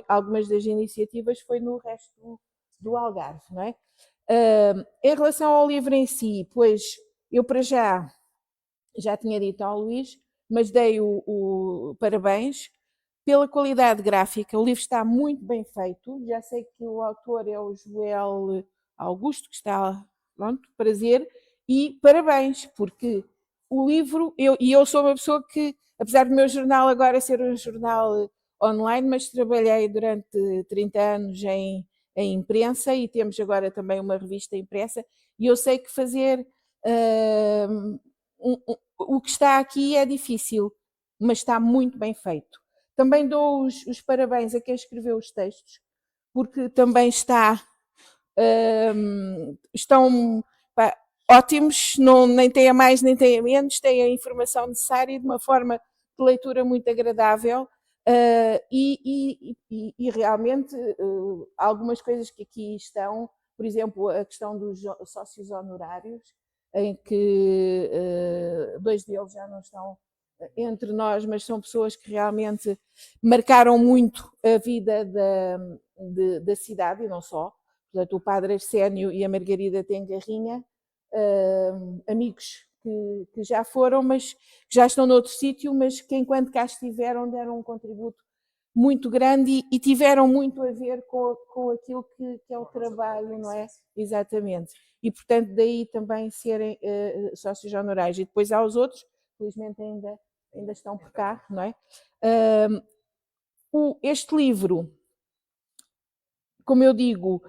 algumas das iniciativas foi no resto do Algarve, não é? Em relação ao livro em si, pois eu para já tinha dito ao Luís, mas dei o parabéns pela qualidade gráfica. O livro está muito bem feito. Já sei que o autor é o Joel Augusto, que está, pronto, prazer, e parabéns, porque o livro, eu sou uma pessoa que, apesar do meu jornal agora ser um jornal online, mas trabalhei durante 30 anos em imprensa e temos agora também uma revista impressa, e eu sei que fazer o que está aqui é difícil, mas está muito bem feito. Também dou os parabéns a quem escreveu os textos, porque também estão pá, ótimos, não, nem tem a mais nem tem a menos, têm a informação necessária de uma forma de leitura muito agradável. E realmente algumas coisas que aqui estão, por exemplo, a questão dos sócios honorários, em que dois deles já não estão entre nós, mas são pessoas que realmente marcaram muito a vida da cidade e não só. Portanto, o Padre Arsénio e a Margarida Tengarrinha, amigos que já foram, mas que já estão noutro sítio, mas que enquanto cá estiveram deram um contributo muito grande e tiveram muito a ver com aquilo que é o trabalho, não é? Exatamente. E, portanto, daí também serem sócios honorários. E depois há os outros, felizmente ainda estão por cá, não é? Este livro, como eu digo,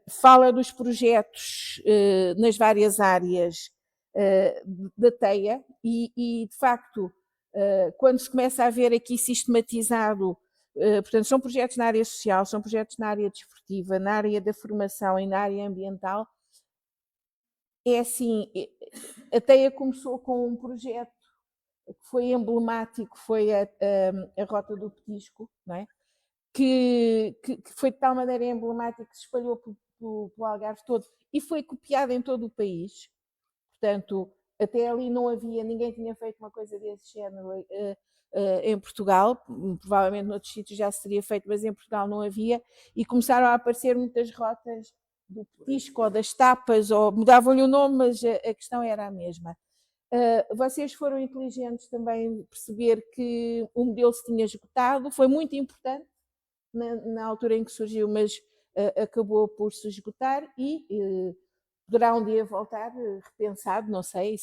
fala dos projetos nas várias áreas da TEIA e, de facto, quando se começa a ver aqui sistematizado, portanto, são projetos na área social, são projetos na área desportiva, na área da formação e na área ambiental. É assim, a TEIA começou com um projeto que foi emblemático, foi a Rota do Petisco, não é? Que foi de tal maneira emblemática que se espalhou pelo Algarve todo e foi copiada em todo o país. Portanto, até ali não havia, ninguém tinha feito uma coisa desse género em Portugal, provavelmente noutros sítios já se teria feito, mas em Portugal não havia, e começaram a aparecer muitas rotas do petisco ou das tapas, ou mudavam-lhe o nome, mas a questão era a mesma. Vocês foram inteligentes também perceber que o modelo se tinha esgotado, foi muito importante na altura em que surgiu, mas acabou por se esgotar e poderá um dia voltar repensado, não sei,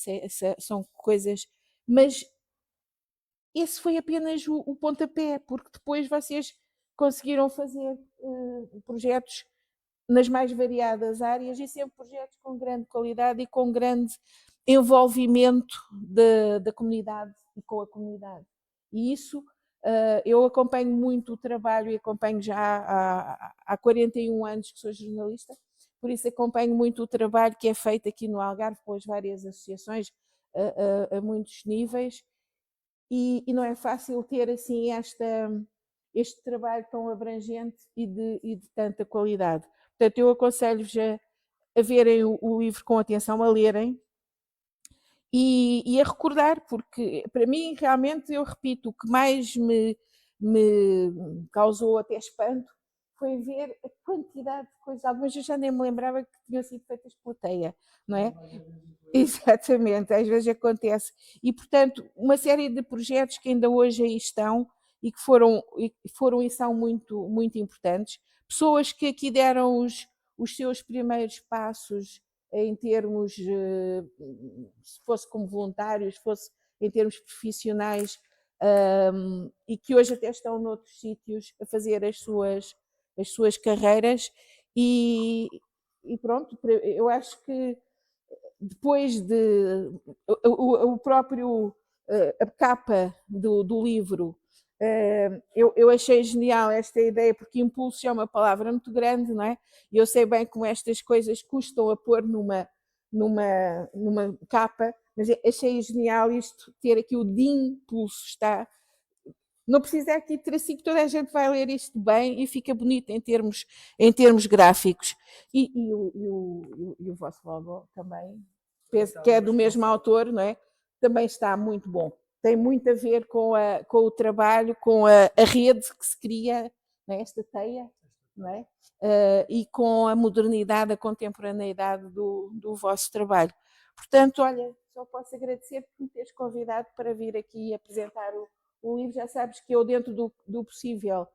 são coisas, mas esse foi apenas o pontapé, porque depois vocês conseguiram fazer projetos nas mais variadas áreas e sempre projetos com grande qualidade e com grande envolvimento da comunidade e com a comunidade. E isso eu acompanho muito o trabalho e acompanho já há 41 anos que sou jornalista, por isso acompanho muito o trabalho que é feito aqui no Algarve com as várias associações a muitos níveis e não é fácil ter assim este trabalho tão abrangente e de tanta qualidade. Portanto, eu aconselho-vos a verem o livro com atenção, a lerem e a recordar, porque para mim, realmente, eu repito, o que mais me causou até espanto foi ver a quantidade de coisas. Algumas eu já nem me lembrava que tinham sido feitas pela TEIA, não é? Exatamente, às vezes acontece. E, portanto, uma série de projetos que ainda hoje aí estão e que foram e são muito, muito importantes. Pessoas que aqui deram os seus primeiros passos em termos, se fosse como voluntários, fosse em termos profissionais, e que hoje até estão noutros sítios a fazer as suas carreiras. E pronto, eu acho que depois de o próprio a capa do livro, eu achei genial esta ideia, porque impulso é uma palavra muito grande, não é? E eu sei bem como estas coisas custam a pôr numa capa, mas achei genial isto, ter aqui o de impulso, está. Não precisa aqui ter assim que toda a gente vai ler isto bem e fica bonito em termos gráficos. E o vosso logo também, penso que é do mesmo autor, não é? Também está muito bom. Tem muito a ver com o trabalho, com a rede que se cria não é? Esta teia, não é? E com a modernidade, a contemporaneidade do vosso trabalho. Portanto, olha, só posso agradecer por me teres convidado para vir aqui apresentar o livro. Já sabes que eu, dentro do possível,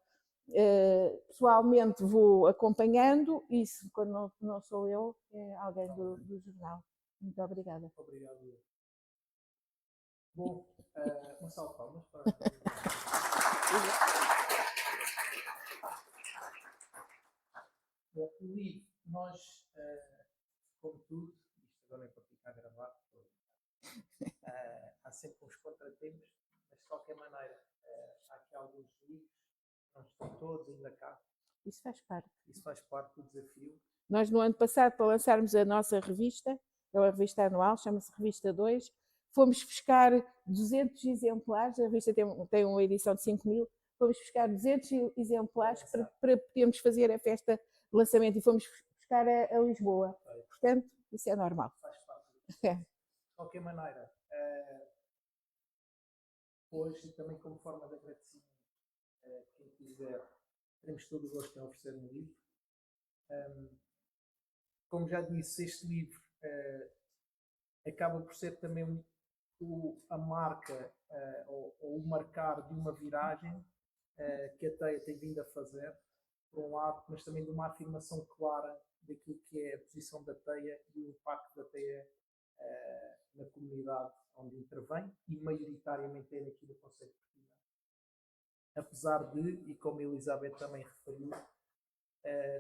pessoalmente vou acompanhando, e se, quando não sou eu, é alguém do jornal. Muito obrigada. Obrigado. Bom, uma salva de palmas para Bom, o livro, nós, como tudo, isto agora é para ficar gravado, há sempre uns contratempos, mas de qualquer maneira, há aqui alguns livros, não estão todos ainda cá. Isso faz parte. Isso faz parte do desafio. Nós, no ano passado, para lançarmos a nossa revista, é uma revista anual, chama-se Revista 2, fomos buscar 200 exemplares, a revista tem uma edição de 5.000, fomos buscar 200 exemplares para podermos fazer a festa de lançamento, e fomos buscar a Lisboa. Portanto, isso é normal. Faz parte. De qualquer maneira, hoje, também como forma de agradecimento, quem quiser, teremos todo o gosto em oferecer um livro. Como já disse, este livro acaba por ser também a marca ou o marcar de uma viragem que a TEIA tem vindo a fazer, por um lado, mas também de uma afirmação clara daquilo que é a posição da TEIA e o impacto da TEIA na comunidade onde intervém, e maioritariamente é aqui no Conselho de Portimão. Apesar de, e como a Elizabeth também referiu,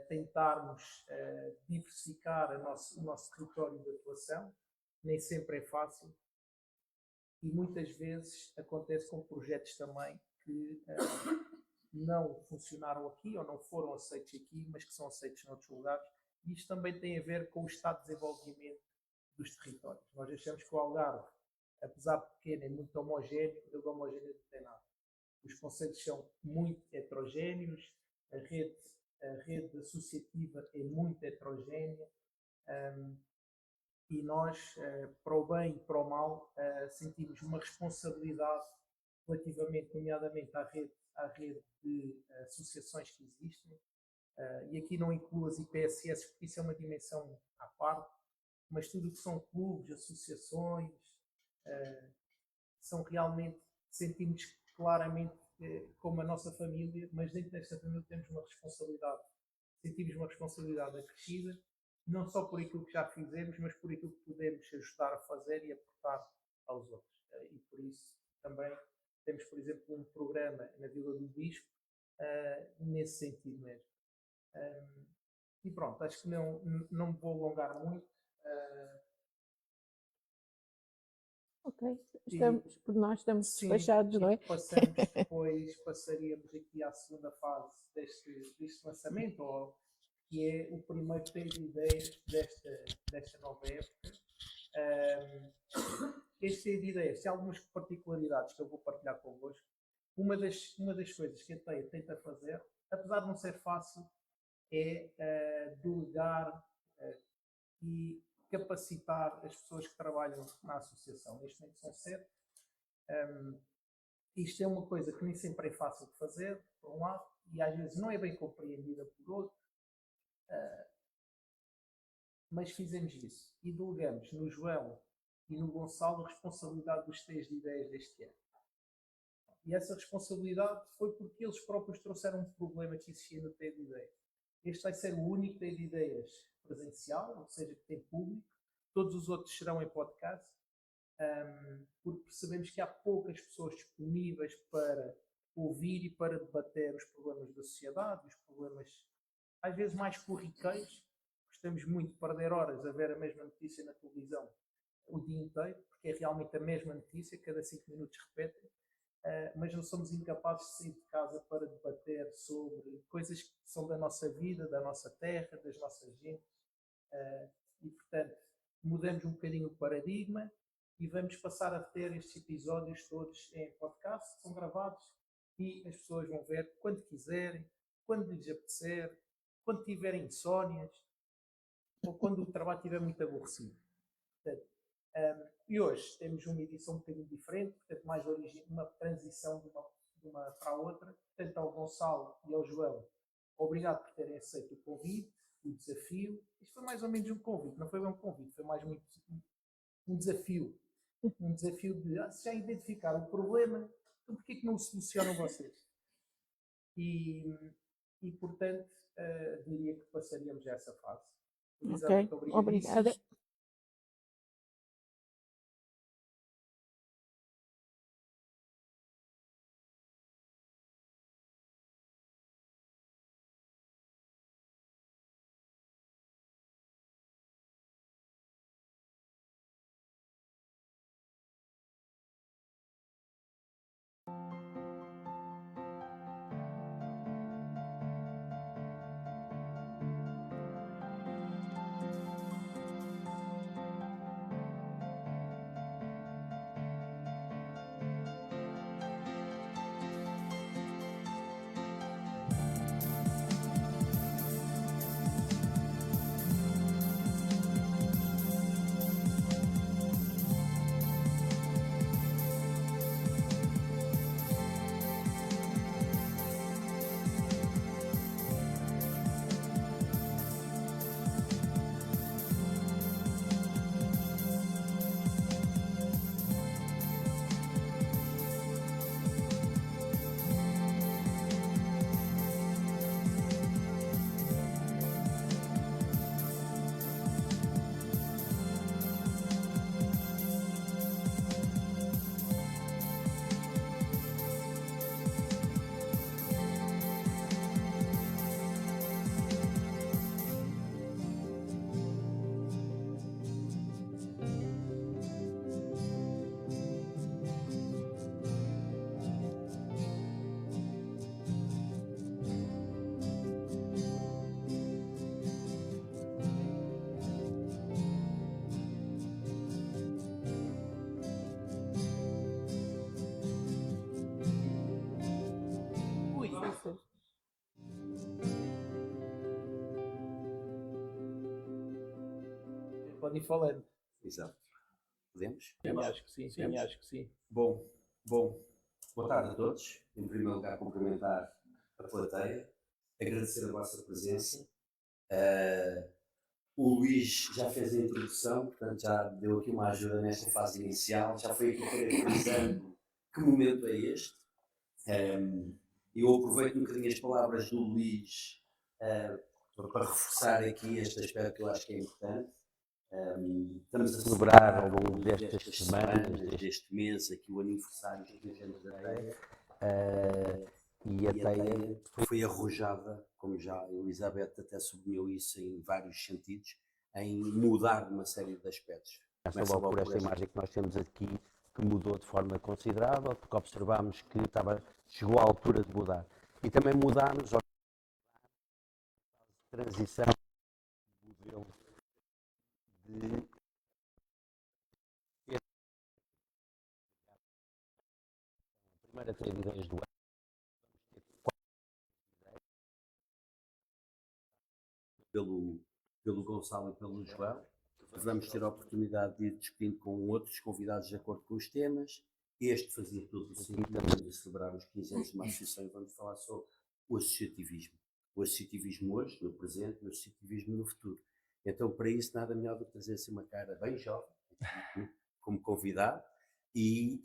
tentarmos diversificar o nosso território de atuação, nem sempre é fácil, e muitas vezes acontece com projetos também que não funcionaram aqui ou não foram aceitos aqui, mas que são aceitos noutros lugares, e isto também tem a ver com o estado de desenvolvimento dos territórios. Nós achamos que o Algarve, apesar de pequeno, é muito homogéneo, ele homogéneo não tem nada. Os concelhos são muito heterogéneos, a rede associativa é muito heterogénea, e nós, para o bem e para o mal, sentimos uma responsabilidade relativamente, nomeadamente, à rede de associações que existem, e aqui não incluo as IPSS, porque isso é uma dimensão à parte, mas tudo o que são clubes, associações, são realmente, sentimos claramente como a nossa família, mas dentro desta família temos uma responsabilidade, sentimos uma responsabilidade acrescida, não só por aquilo que já fizemos, mas por aquilo que podemos ajudar a fazer e aportar aos outros. E por isso também temos, por exemplo, um programa na Vila do Bispo, nesse sentido mesmo. E pronto, acho que não me vou alongar muito. Ok, nós estamos despachados, não é? Passaríamos aqui à segunda fase deste lançamento, que é o primeiro ter de ideias desta nova época. Este ter de ideias tem algumas particularidades que eu vou partilhar convosco. Uma das coisas que a TEIA tenta fazer, apesar de não ser fácil, é delegar e capacitar as pessoas que trabalham na associação. Neste momento são 7. Isto é uma coisa que nem sempre é fácil de fazer, por um lado, e às vezes não é bem compreendida por outro, mas fizemos isso e delegamos no João e no Gonçalo a responsabilidade dos 3 de ideias deste ano. E essa responsabilidade foi porque eles próprios trouxeram um problema que existia no TEI de Ideias. Este vai ser o único TEI de Ideias presencial, ou seja, que tem público. Todos os outros serão em podcast, porque percebemos que há poucas pessoas disponíveis para ouvir e para debater os problemas da sociedade, os problemas às vezes mais corriqueiros. Gostamos muito de perder horas a ver a mesma notícia na televisão o dia inteiro, porque é realmente a mesma notícia, cada 5 minutos repetem, mas não somos incapazes de sair de casa para debater sobre coisas que são da nossa vida, da nossa terra, das nossas gentes, e portanto mudamos um bocadinho o paradigma e vamos passar a ter estes episódios todos em podcast, são gravados e as pessoas vão ver quando quiserem, quando lhes apetecer, quando tiverem insónias ou quando o trabalho estiver muito aborrecido. Portanto, e hoje temos uma edição um bocadinho diferente, portanto mais uma transição de uma para a outra. Tanto ao Gonçalo e ao João, obrigado por terem aceito o convite, o desafio. Isto foi mais ou menos um convite, não foi bem um convite, foi mais um desafio. Um desafio de, se já identificaram o problema, então porquê que não o solucionam vocês? E portanto, diria que passaríamos essa fase. Ok, obrigada. Pode ir falando. Exato. Podemos? Sim, acho que sim. Sim, acho que sim. Bom, boa tarde a todos. Em primeiro lugar, cumprimentar a plateia, agradecer a vossa presença. O Luís já fez a introdução, portanto já deu aqui uma ajuda nesta fase inicial, já foi aqui caracterizando que momento é este. Eu aproveito um bocadinho as palavras do Luís para reforçar aqui este aspecto que eu acho que é importante. Estamos a celebrar ao longo destas semanas, deste mês, aqui o aniversário dos 15 anos da TEIA, e a TEIA foi arrojada, como já a Elizabeth até sublinhou isso em vários sentidos, em mudar uma série de aspectos. Começa logo por esta imagem que nós temos aqui, que mudou de forma considerável, porque observámos que chegou à altura de mudar. E também mudámos a transição do modelo de primeira 3 ideias do ano, pelo Gonçalo e pelo João. Vamos ter a oportunidade de ir discutindo com outros convidados de acordo com os temas. Este fazia todo o sentido. Estamos a celebrar os 15 anos de uma associação e vamos falar sobre o associativismo. O associativismo hoje, no presente, e o associativismo no futuro. Então, para isso, nada melhor do que trazer-se uma cara bem jovem, como convidado, e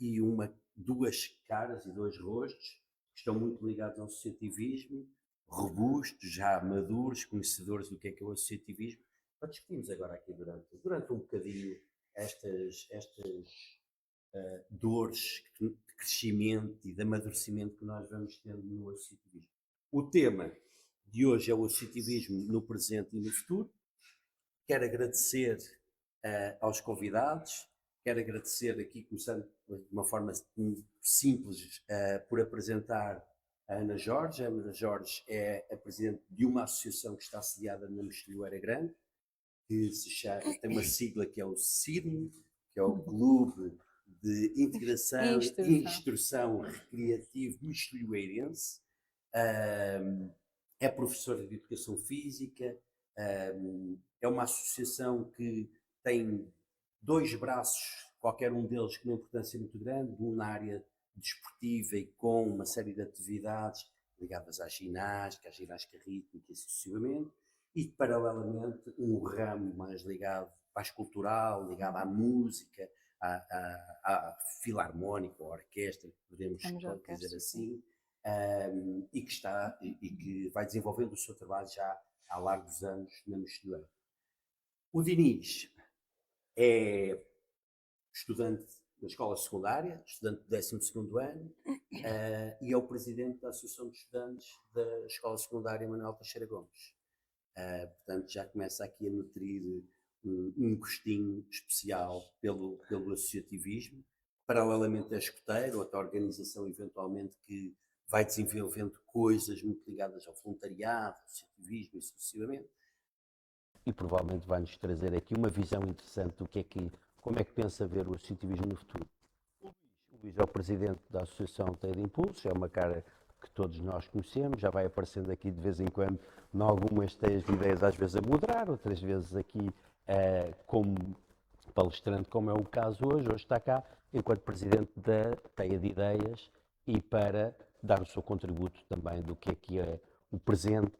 duas caras e dois rostos que estão muito ligados ao associativismo, robustos, já maduros, conhecedores do que é o associativismo. Nós discutimos agora aqui durante um bocadinho estas dores de crescimento e de amadurecimento que nós vamos tendo no associativismo. O tema de hoje é o associativismo no presente e no futuro. Quero agradecer aos convidados, quero agradecer aqui, começando de uma forma simples, por apresentar a Ana Jorge. A Ana Jorge é a presidente de uma associação que está sediada na Mexilhoeira Grande, que tem uma sigla que é o CIRM, que é o Clube de Integração e Instrução Recreativo Mexilhoeirense. É professora de Educação Física, é uma associação que tem dois braços, qualquer um deles com uma importância muito grande, um na área desportiva e com uma série de atividades ligadas à ginástica rítmica e sucessivamente, e paralelamente um ramo mais ligado mais cultural, ligado à música, à filarmónica, à orquestra, podemos dizer assim, e que vai desenvolvendo o seu trabalho já há largos anos na Mostedoeira. O Diniz é estudante da escola secundária, estudante do 12º ano, e é o presidente da Associação de Estudantes da Escola Secundária Manuel Teixeira Gomes. Portanto, já começa aqui a nutrir um gostinho especial pelo associativismo, paralelamente a escoteiro, outra organização eventualmente que vai desenvolvendo coisas muito ligadas ao voluntariado, ao associativismo e sucessivamente. E provavelmente vai-nos trazer aqui uma visão interessante do como é que pensa ver o associativismo no futuro. O Luís é o presidente da Associação Teia de Impulso, é uma cara que todos nós conhecemos, já vai aparecendo aqui de vez em quando em algumas teias de ideias, às vezes a moderar, outras vezes aqui como palestrante, como é o caso hoje está cá enquanto presidente da Teia de Ideias e para dar o seu contributo também do que é o presente,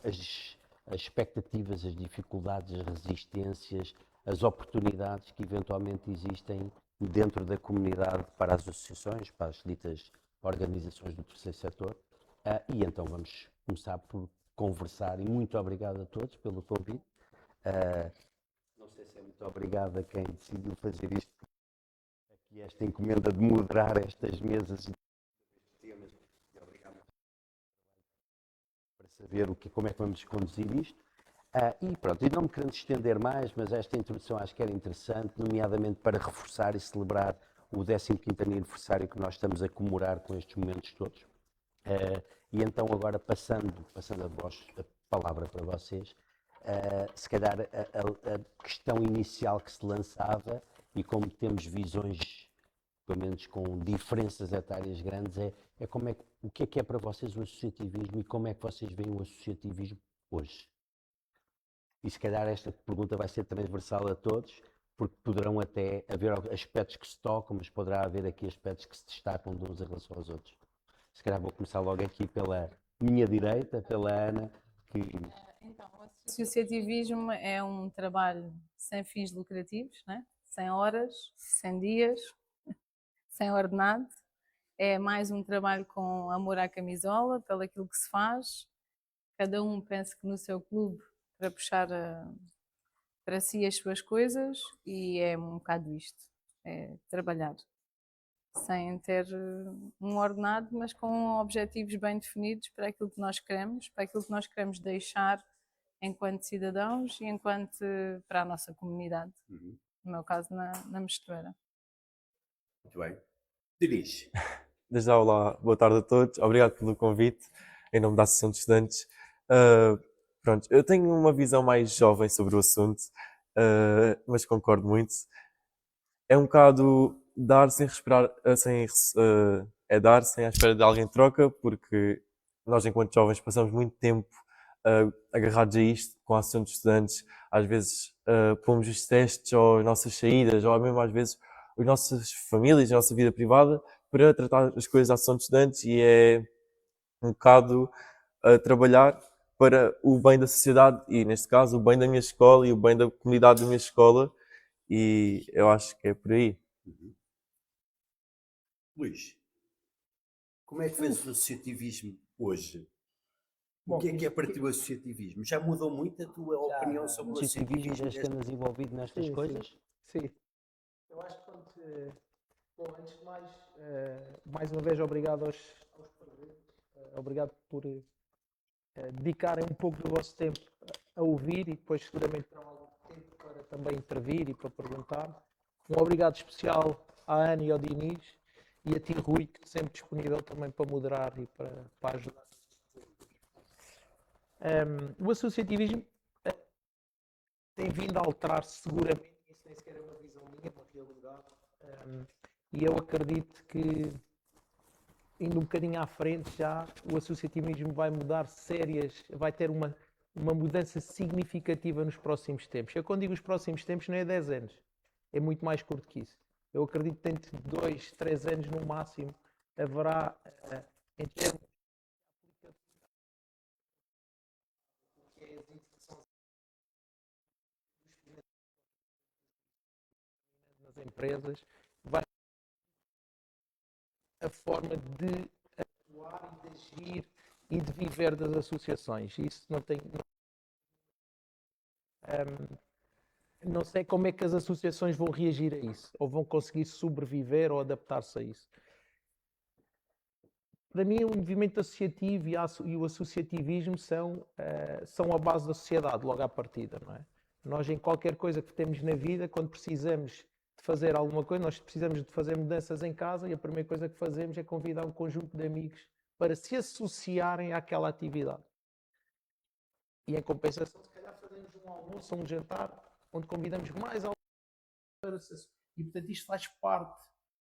as expectativas, as dificuldades, as resistências, as oportunidades que eventualmente existem dentro da comunidade para as associações, para as ditas organizações do terceiro setor. E então vamos começar por conversar, e muito obrigado a todos pelo convite. Não sei se é muito obrigado a quem decidiu fazer isto, aqui esta encomenda de moderar estas mesas e temas, e obrigado para saber como é que vamos conduzir isto. E pronto, e não me querendo estender mais, mas esta introdução acho que era interessante, nomeadamente para reforçar e celebrar o 15º aniversário que nós estamos a comemorar com estes momentos todos. E então agora passando a palavra para vocês, se calhar a questão inicial que se lançava, e como temos visões, pelo menos com diferenças etárias grandes, o que é para vocês o associativismo e como é que vocês veem o associativismo hoje? E se calhar esta pergunta vai ser transversal a todos, porque poderão até haver aspectos que se tocam, mas poderá haver aqui aspectos que se destacam de uns em relação aos outros. Se calhar vou começar logo aqui pela minha direita, pela Ana, que... Então, o associativismo é um trabalho sem fins lucrativos, né? Sem horas, sem dias, sem ordenado. É mais um trabalho com amor à camisola, pelo aquilo que se faz. Cada um pensa que no seu clube para puxar para si as suas coisas, e é um bocado isto, é trabalhar sem ter um ordenado, mas com objetivos bem definidos para aquilo que nós queremos deixar enquanto cidadãos e enquanto para a nossa comunidade, no meu caso na Mostedoeira. Muito bem. Diniz. Desde já, olá, boa tarde a todos, obrigado pelo convite, em nome da Associação de Estudantes. Pronto, eu tenho uma visão mais jovem sobre o assunto, mas concordo muito. É um bocado dar sem respirar, é dar sem à espera de alguém troca, porque nós, enquanto jovens, passamos muito tempo agarrados a isto, com a Associação de Estudantes. Às vezes pomos os testes ou as nossas saídas, ou mesmo às vezes as nossas famílias, a nossa vida privada, para tratar as coisas da Associação de Estudantes, e é um bocado trabalhar para o bem da sociedade e, neste caso, o bem da minha escola e o bem da comunidade da minha escola, e eu acho que é por aí. Luís, como é que vês o associativismo hoje? O que é para ti o associativismo? Já mudou muito a tua opinião sobre o associativismo? Já estás envolvido nestas coisas? Sim. Eu acho que bom, antes de mais uma vez, obrigado aos presentes. Obrigado por dedicarem um pouco do vosso tempo a ouvir, e depois seguramente terão algum tempo para também intervir e para perguntar. Um obrigado especial à Ana e ao Diniz, e a ti, Rui, que sempre disponível também para moderar e para ajudar. O associativismo tem vindo a alterar-se seguramente, isso nem sequer é uma visão minha, uma realidade, e eu acredito que, indo um bocadinho à frente já, o associativismo vai mudar vai ter uma mudança significativa nos próximos tempos. Eu, quando digo os próximos tempos, não é 10 anos, é muito mais curto que isso. Eu acredito que dentro de 2, 3 anos no máximo haverá, em termos que é as inserções nas empresas, vai a forma de atuar e de agir e de viver das associações. Isso não tem. Não sei como é que as associações vão reagir a isso, ou vão conseguir sobreviver ou adaptar-se a isso. Para mim, o movimento associativo e o associativismo são a base da sociedade, logo à partida, não é? Nós, em qualquer coisa que temos na vida, quando precisamos de fazer alguma coisa, nós precisamos de fazer mudanças em casa e a primeira coisa que fazemos é convidar um conjunto de amigos para se associarem àquela atividade. E em compensação, se calhar fazemos um almoço ou um jantar onde convidamos mais alguém para se associar. E, portanto, isto faz parte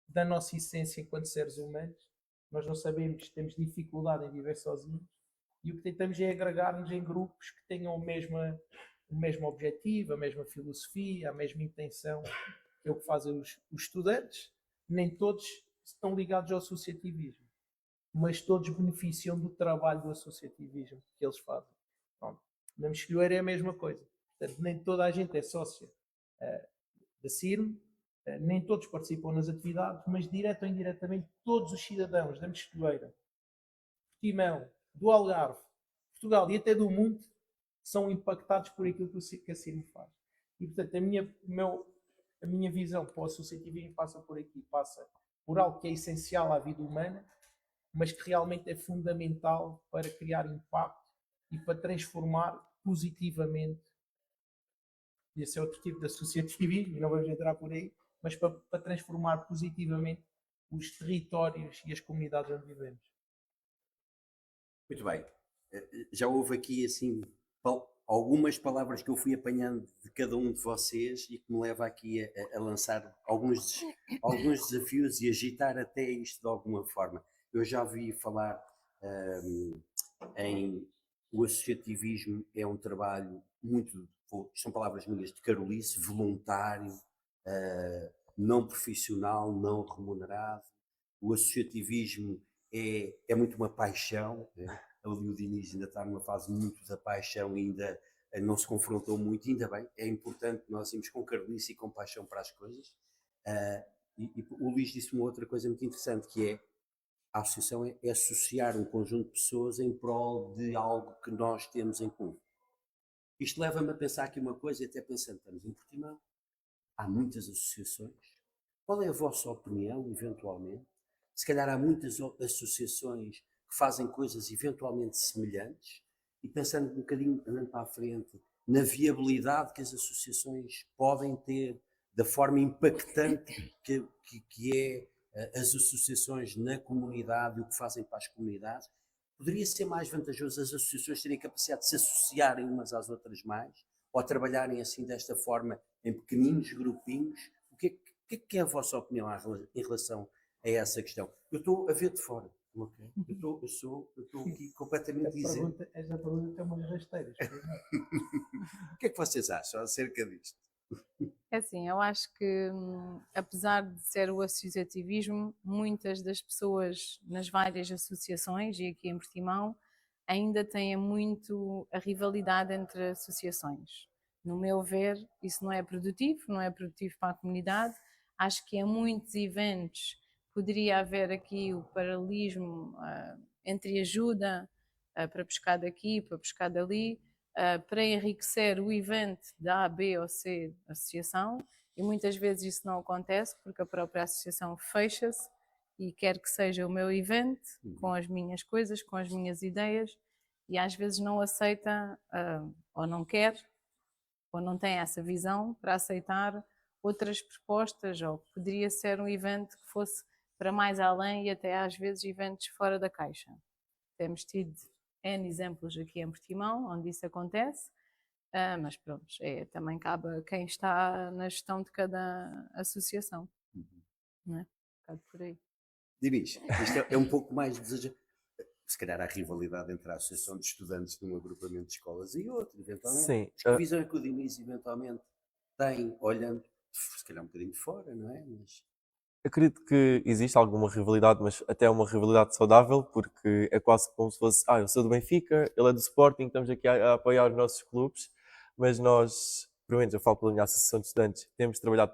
da nossa essência enquanto seres humanos. Nós não sabemos, temos dificuldade em viver sozinhos e o que tentamos é agregar-nos em grupos que tenham o mesmo objetivo, a mesma filosofia, a mesma intenção, que é o que fazem os estudantes. Nem todos estão ligados ao associativismo, mas todos beneficiam do trabalho do associativismo que eles fazem. Pronto. Na Mexilhoeira é a mesma coisa. Portanto, nem toda a gente é sócia da CIRM, nem todos participam nas atividades, mas direto ou indiretamente todos os cidadãos da Mexilhoeira, Portimão, do Algarve, Portugal e até do mundo são impactados por aquilo que a CIRM faz. E, portanto, a minha visão para o associativismo passa por aqui, passa por algo que é essencial à vida humana, mas que realmente é fundamental para criar impacto e para transformar positivamente. Esse é outro tipo de associativismo, e não vamos entrar por aí, mas para transformar positivamente os territórios e as comunidades onde vivemos. Muito bem. Já houve aqui, assim, algumas palavras que eu fui apanhando de cada um de vocês e que me leva aqui a lançar alguns desafios e agitar até isto de alguma forma. Eu já ouvi falar em o associativismo é um trabalho muito, são palavras minhas, de carolice, voluntário, não profissional, não remunerado. O associativismo é muito uma paixão, né? Ali o Diniz ainda está numa fase muito da paixão e ainda não se confrontou muito, ainda bem, é importante nós irmos com carolice e com paixão para as coisas. E o Luís disse uma outra coisa muito interessante, que é a associação é associar um conjunto de pessoas em prol de algo que nós temos em comum. Isto leva-me a pensar aqui uma coisa, e até pensando, estamos em Portimão, há muitas associações. Qual é a vossa opinião, eventualmente? Se calhar há muitas associações que fazem coisas eventualmente semelhantes, e pensando um bocadinho, andando para a frente, na viabilidade que as associações podem ter, da forma impactante que é as associações na comunidade e o que fazem para as comunidades, poderia ser mais vantajoso as associações terem capacidade de se associarem umas às outras mais, ou trabalharem assim desta forma em pequeninos grupinhos? O que é a vossa opinião em relação a essa questão? Eu estou a ver de fora, okay? Eu estou aqui completamente isento. Esta pergunta tem umas rasteiras. O que é que vocês acham acerca disto? É assim, eu acho que, apesar de ser o associativismo, muitas das pessoas nas várias associações, e aqui em Portimão, ainda têm muito a rivalidade entre associações. No meu ver, isso não é produtivo para a comunidade. Acho que em muitos eventos poderia haver aqui o paralelismo entre ajuda para buscar daqui, para buscar dali, para enriquecer o evento da A, B ou C associação, e muitas vezes isso não acontece porque a própria associação fecha-se e quer que seja o meu evento, com as minhas coisas, com as minhas ideias, e às vezes não aceita, ou não quer, ou não tem essa visão para aceitar outras propostas, ou poderia ser um evento que fosse para mais além e até às vezes eventos fora da caixa. Temos tido N exemplos aqui em Portimão, onde isso acontece, mas pronto, também cabe a quem está na gestão de cada associação. Não é? Um bocado por aí. Diniz, isto é um pouco mais desejado. Se calhar há rivalidade entre a associação de estudantes de um agrupamento de escolas e outro, eventualmente. Sim. Que visão é que o Diniz eventualmente tem, olhando, se calhar um bocadinho de fora, não é? Mas Acredito que existe alguma rivalidade, mas até uma rivalidade saudável, porque é quase como se fosse, eu sou do Benfica, ele é do Sporting, estamos aqui a apoiar os nossos clubes, mas nós, pelo menos eu falo pela minha associação de estudantes, temos trabalhado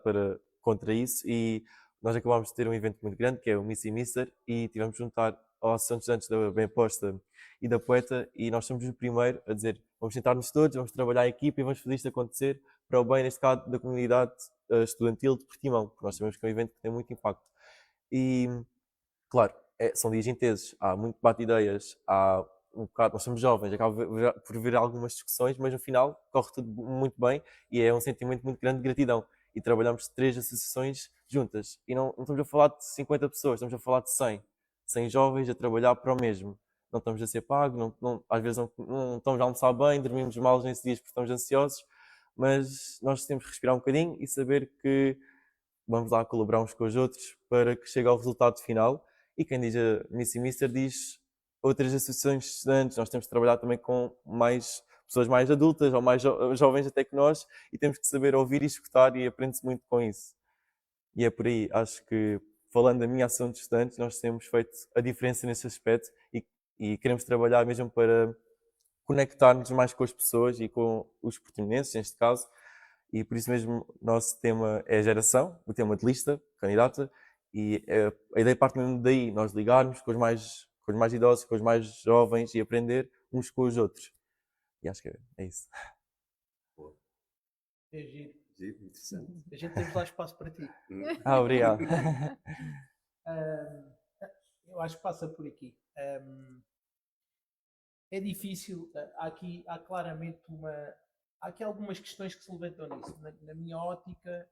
contra isso e nós acabámos de ter um evento muito grande, que é o Miss e Mister, e tivemos de juntar a associação de estudantes da Bem Posta e da Poeta, e nós somos o primeiro a dizer, vamos sentar-nos todos, vamos trabalhar em equipa e vamos fazer isto acontecer para o bem, neste caso, da comunidade estudantil de Portimão, porque nós sabemos que é um evento que tem muito impacto. E, claro, são dias intensos, há muito debate de ideias, há um bocado, nós somos jovens, acaba por vir algumas discussões, mas no final corre tudo muito bem e é um sentimento muito grande de gratidão. E trabalhamos 3 associações juntas. E não estamos a falar de 50 pessoas, estamos a falar de 100 jovens a trabalhar para o mesmo. Não estamos a ser pagos, às vezes não estamos a almoçar bem, dormimos mal nesses dias porque estamos ansiosos, mas nós temos que respirar um bocadinho e saber que vamos lá colaborar uns com os outros para que chegue ao resultado final. E quem diz a Miss e Mister diz outras associações de estudantes. Nós temos que trabalhar também com mais pessoas mais adultas ou mais jovens até que nós e temos que saber ouvir e escutar e aprende-se muito com isso. E é por aí, acho que falando da minha ação de estudantes, nós temos feito a diferença nesse aspecto e queremos trabalhar mesmo para conectar-nos mais com as pessoas e com os portimonenses, neste caso, e por isso mesmo o nosso tema é geração, o tema de lista, candidata, e a ideia parte mesmo daí, nós ligarmos com os mais idosos, com os mais jovens e aprender uns com os outros. E acho que é isso. É giro. Giro, interessante. A gente temos lá espaço para ti. Obrigado. Eu acho que passa por aqui. É difícil, há claramente há aqui algumas questões que se levantam nisso. Na minha ótica,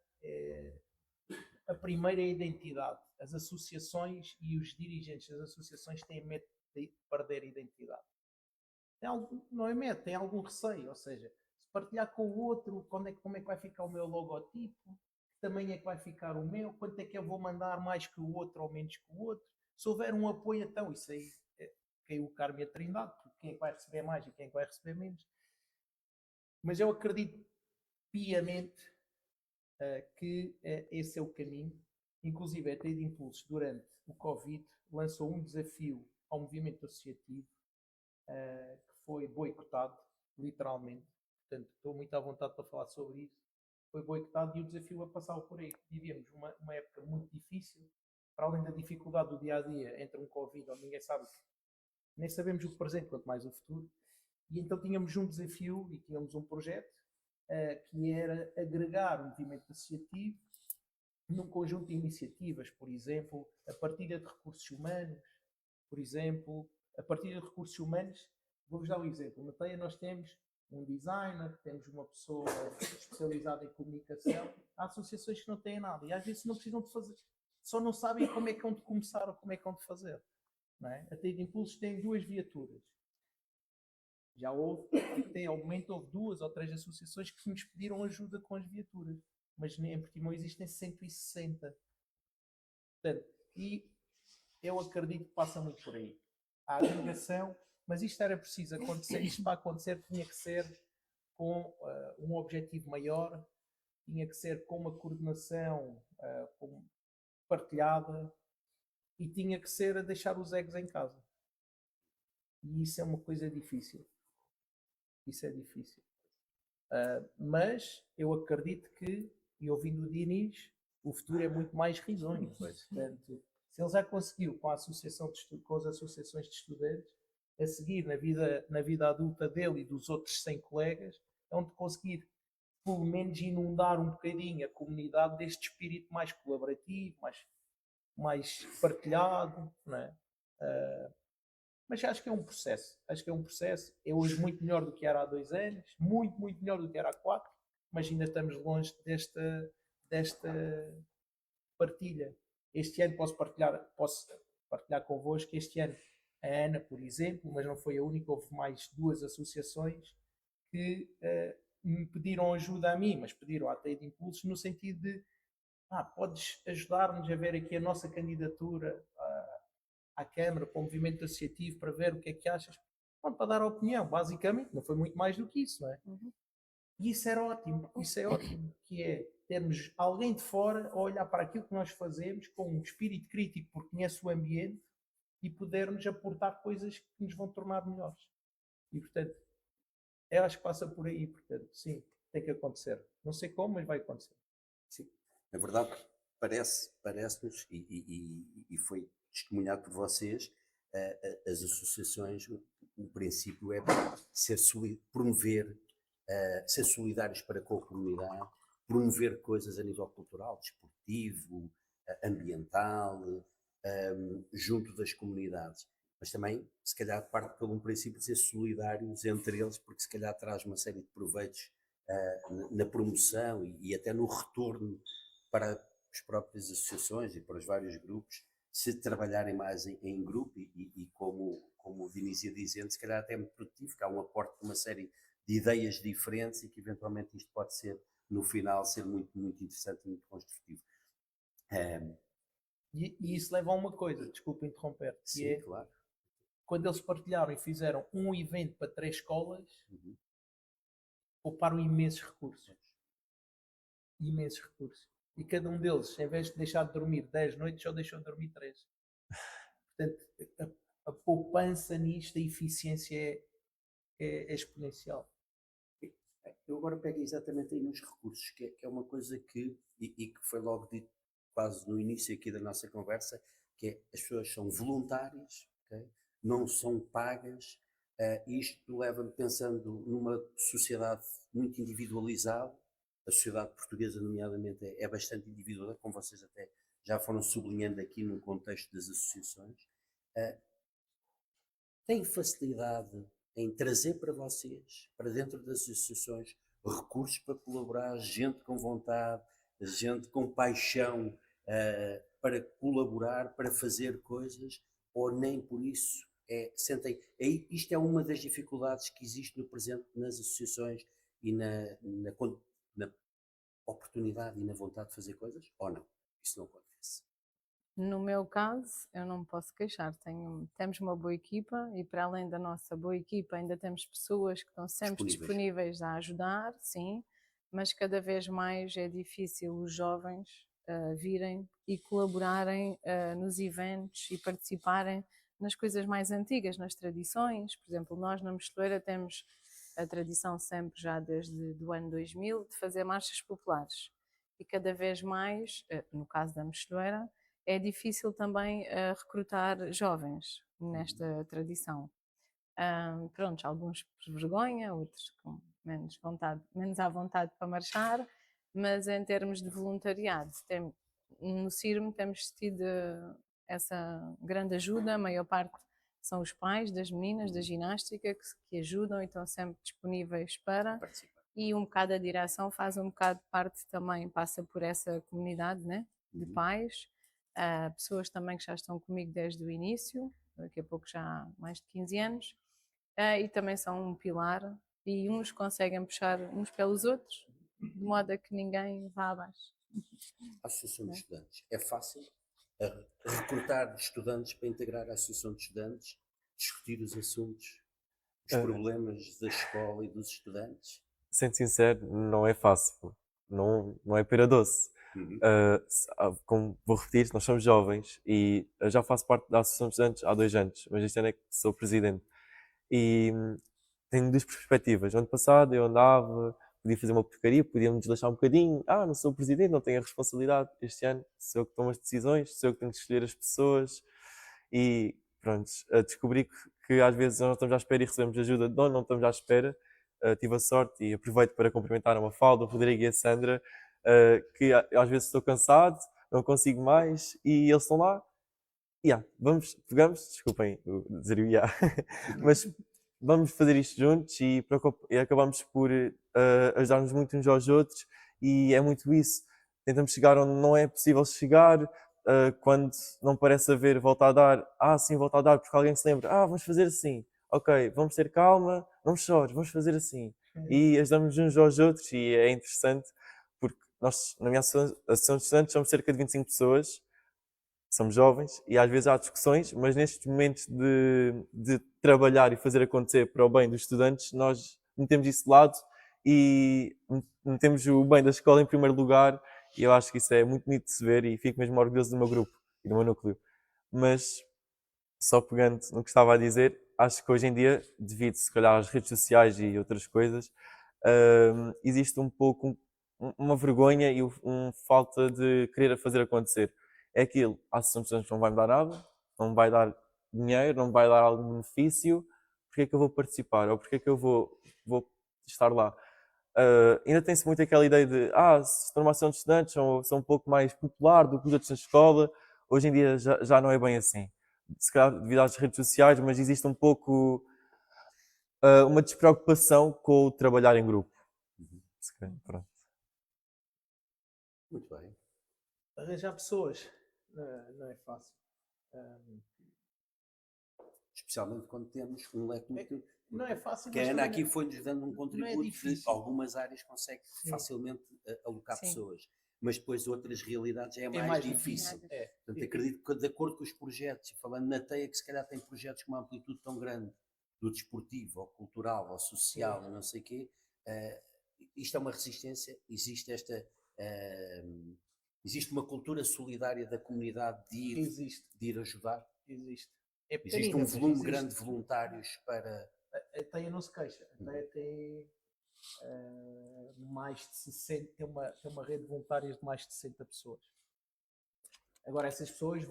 a primeira é a identidade. As associações e os dirigentes das associações têm medo de perder a identidade. Não é medo, tem algum receio, ou seja, se partilhar com o outro, como é que vai ficar o meu logotipo, que tamanho é que vai ficar o meu, quanto é que eu vou mandar mais que o outro ou menos que o outro. Se houver um apoio, então isso aí caiu o karma e a trindade, porque quem é que vai receber mais e quem é que vai receber menos. Mas eu acredito piamente que esse é o caminho. Inclusive, a TED Impulsos, durante o Covid, lançou um desafio ao movimento associativo que foi boicotado, literalmente. Portanto, estou muito à vontade para falar sobre isso. Foi boicotado e o desafio a passar por aí. Vivíamos uma época muito difícil, para além da dificuldade do dia-a-dia, entre um Covid onde ninguém sabe, nem sabemos o presente, quanto mais o futuro. E então tínhamos um desafio e tínhamos um projeto que era agregar o movimento associativo num conjunto de iniciativas, por exemplo, a partilha de recursos humanos, por exemplo, a partilha de recursos humanos, vou-vos dar um exemplo. Na TEIA nós temos um designer, temos uma pessoa especializada em comunicação, há associações que não têm nada e às vezes não precisam de fazer, só não sabem como é que hão de começar ou como é que hão de fazer. Não é? A TEIA de Impulsos tem 2 viaturas. Já houve, até ao momento, houve 2 ou 3 associações que nos pediram ajuda com as viaturas. Mas em Portimão existem 160. Portanto, e eu acredito que passa muito por aí. A agregação, mas isto era preciso acontecer, isto para acontecer tinha que ser com um objetivo maior, tinha que ser com uma coordenação partilhada e tinha que ser a deixar os egos em casa. E isso é uma coisa difícil. Isso é difícil. Mas eu acredito que, e ouvindo o Diniz, o futuro é muito mais risonho. Portanto, se ele já conseguiu com as associações de estudantes, a seguir na vida adulta dele e dos outros 100 colegas, é onde conseguir pelo menos inundar um bocadinho a comunidade deste espírito mais colaborativo, mais partilhado, não é? Mas acho que é um processo. É hoje muito melhor do que era há 2 anos, muito, muito melhor do que era há 4, mas ainda estamos longe desta partilha. Este ano posso partilhar convosco, este ano a Ana, por exemplo, mas não foi a única, houve mais 2 associações que me pediram ajuda a mim, mas pediram à TEIA de Impulsos no sentido de podes ajudar-nos a ver aqui a nossa candidatura à Câmara, para o movimento associativo, para ver o que é que achas. Para dar a opinião, basicamente, não foi muito mais do que isso, não é? E isso era ótimo, isso é ótimo, que é termos alguém de fora a olhar para aquilo que nós fazemos com um espírito crítico, porque conhece o ambiente, e podermos aportar coisas que nos vão tornar melhores. E, portanto, eu acho que passa por aí, portanto, sim, tem que acontecer. Não sei como, mas vai acontecer. Sim, na verdade, parece-nos, e foi testemunhado por vocês, as associações, o princípio é promover, ser solidários para com a comunidade, promover coisas a nível cultural, desportivo, ambiental, junto das comunidades. Mas também, se calhar, parte pelo princípio de ser solidários entre eles, porque se calhar traz uma série de proveitos na promoção e até no retorno para as próprias associações e para os vários grupos, se trabalharem mais em grupo e como o Vinícius ia dizendo, se calhar até é muito produtivo, que há um aporte de uma série de ideias diferentes e que eventualmente isto pode ser, no final, ser muito, muito interessante e muito construtivo. E isso leva a uma coisa, desculpa interromper, que Sim, é, claro. quando eles partilharam e fizeram um evento para 3 escolas, pouparam imensos recursos. Imensos recursos. E cada um deles, em vez de deixar de dormir 10 noites, só deixou de dormir 3. Portanto, a poupança nisto, a eficiência é exponencial. Eu agora pego exatamente aí nos recursos, que é uma coisa que foi logo dito quase no início aqui da nossa conversa, que é as pessoas são voluntárias, okay? Não são pagas, isto leva-me pensando numa sociedade muito individualizada, a sociedade portuguesa nomeadamente é bastante individual, como vocês até já foram sublinhando aqui no contexto das associações. Tem facilidade em trazer para vocês, para dentro das associações, recursos para colaborar, gente com vontade, gente com paixão para colaborar, para fazer coisas, ou nem por isso sentem. Isto é uma das dificuldades que existe no presente nas associações e na oportunidade e na vontade de fazer coisas, ou não? Isso não acontece. No meu caso, eu não me posso queixar. Temos uma boa equipa e, para além da nossa boa equipa, ainda temos pessoas que estão sempre disponíveis a ajudar, sim, mas cada vez mais é difícil os jovens virem e colaborarem nos eventos e participarem nas coisas mais antigas, nas tradições. Por exemplo, nós na Mosteleira temos a tradição sempre, já desde o ano 2000, de fazer marchas populares. E cada vez mais, no caso da Mosteleira, é difícil também recrutar jovens nesta tradição. Pronto, alguns por vergonha, outros com menos à vontade para marchar, mas em termos de voluntariado, no CIRM temos tido essa grande ajuda, a maior parte são os pais das meninas da ginástica que ajudam e estão sempre disponíveis para participar. E um bocado a direção faz um bocado parte também, passa por essa comunidade, né, de pais, pessoas também que já estão comigo desde o início, daqui a pouco já há mais de 15 anos, e também são um pilar e uns conseguem puxar uns pelos outros, de modo a que ninguém vá abaixo. A Associação de Estudantes. É fácil recrutar estudantes para integrar a Associação de Estudantes, discutir os assuntos, os problemas da escola e dos estudantes? Sendo sincero, não é fácil, não é pera doce. Como vou repetir, nós somos jovens e eu já faço parte da Associação de Estudantes há 2 anos, mas este ano é que sou presidente. E tenho 2 perspectivas. No ano passado eu andava, podia fazer uma porcaria, podia-me desleixar um bocadinho. Não sou o presidente, não tenho a responsabilidade. Este ano sou eu que tomo as decisões, sou eu que tenho que escolher as pessoas. E pronto, descobri que às vezes nós não estamos à espera e recebemos ajuda de onde não estamos à espera. Tive a sorte e aproveito para cumprimentar a Mafalda, o Rodrigo e a Sandra, que às vezes estou cansado, não consigo mais, e eles estão lá. Pegamos, desculpem dizer o mas vamos fazer isto juntos e acabamos por ajudar-nos muito uns aos outros, e é muito isso. Tentamos chegar onde não é possível chegar, quando não parece haver volta a dar, sim, volta a dar, porque alguém se lembra, vamos fazer assim. Ok, vamos ter calma, não chores, vamos fazer assim. E ajudamos uns aos outros e é interessante porque nós, na minha associação de estudantes, somos cerca de 25 pessoas, somos jovens e às vezes há discussões, mas nestes momentos de trabalhar e fazer acontecer para o bem dos estudantes, nós metemos isso de lado e metemos o bem da escola em primeiro lugar, e eu acho que isso é muito bonito de se ver e fico mesmo orgulhoso do meu grupo e do meu núcleo. Mas, só pegando no que estava a dizer, acho que hoje em dia, devido se calhar às redes sociais e outras coisas, existe um pouco uma vergonha e falta de querer fazer acontecer. É aquilo, a associação de estudantes não vai me dar nada, não me vai dar dinheiro, não me vai dar algum benefício, porque é que eu vou participar? Ou porque é que eu vou estar lá? Ainda tem-se muito aquela ideia de se for uma associação de estudantes são um pouco mais popular do que os outros na escola. Hoje em dia já não é bem assim. Se calhar devido às redes sociais, mas existe um pouco uma despreocupação com o trabalhar em grupo. Se calhar, pronto. Muito bem. Arranjar pessoas não é fácil. Especialmente quando temos um leque muito. Não é fácil, Que mas a Ana também aqui foi-nos dando um contributo de difícil. algumas áreas consegue Sim. facilmente alocar Sim. pessoas, mas depois outras realidades é mais mais difícil. difícil. É. Portanto, acredito que de acordo com os projetos, e falando na TEIA, que se calhar tem projetos com uma amplitude tão grande, do desportivo, ao cultural, ao social, não sei o quê, isto é uma resistência, existe uma cultura solidária da comunidade de ir ajudar. Existe. É Existe pequenina, um mas volume existe. grande de voluntários para... A TEIA não se queixa. A TEIA tem mais de 60, tem uma rede de voluntários de mais de 60 pessoas. Agora, essas pessoas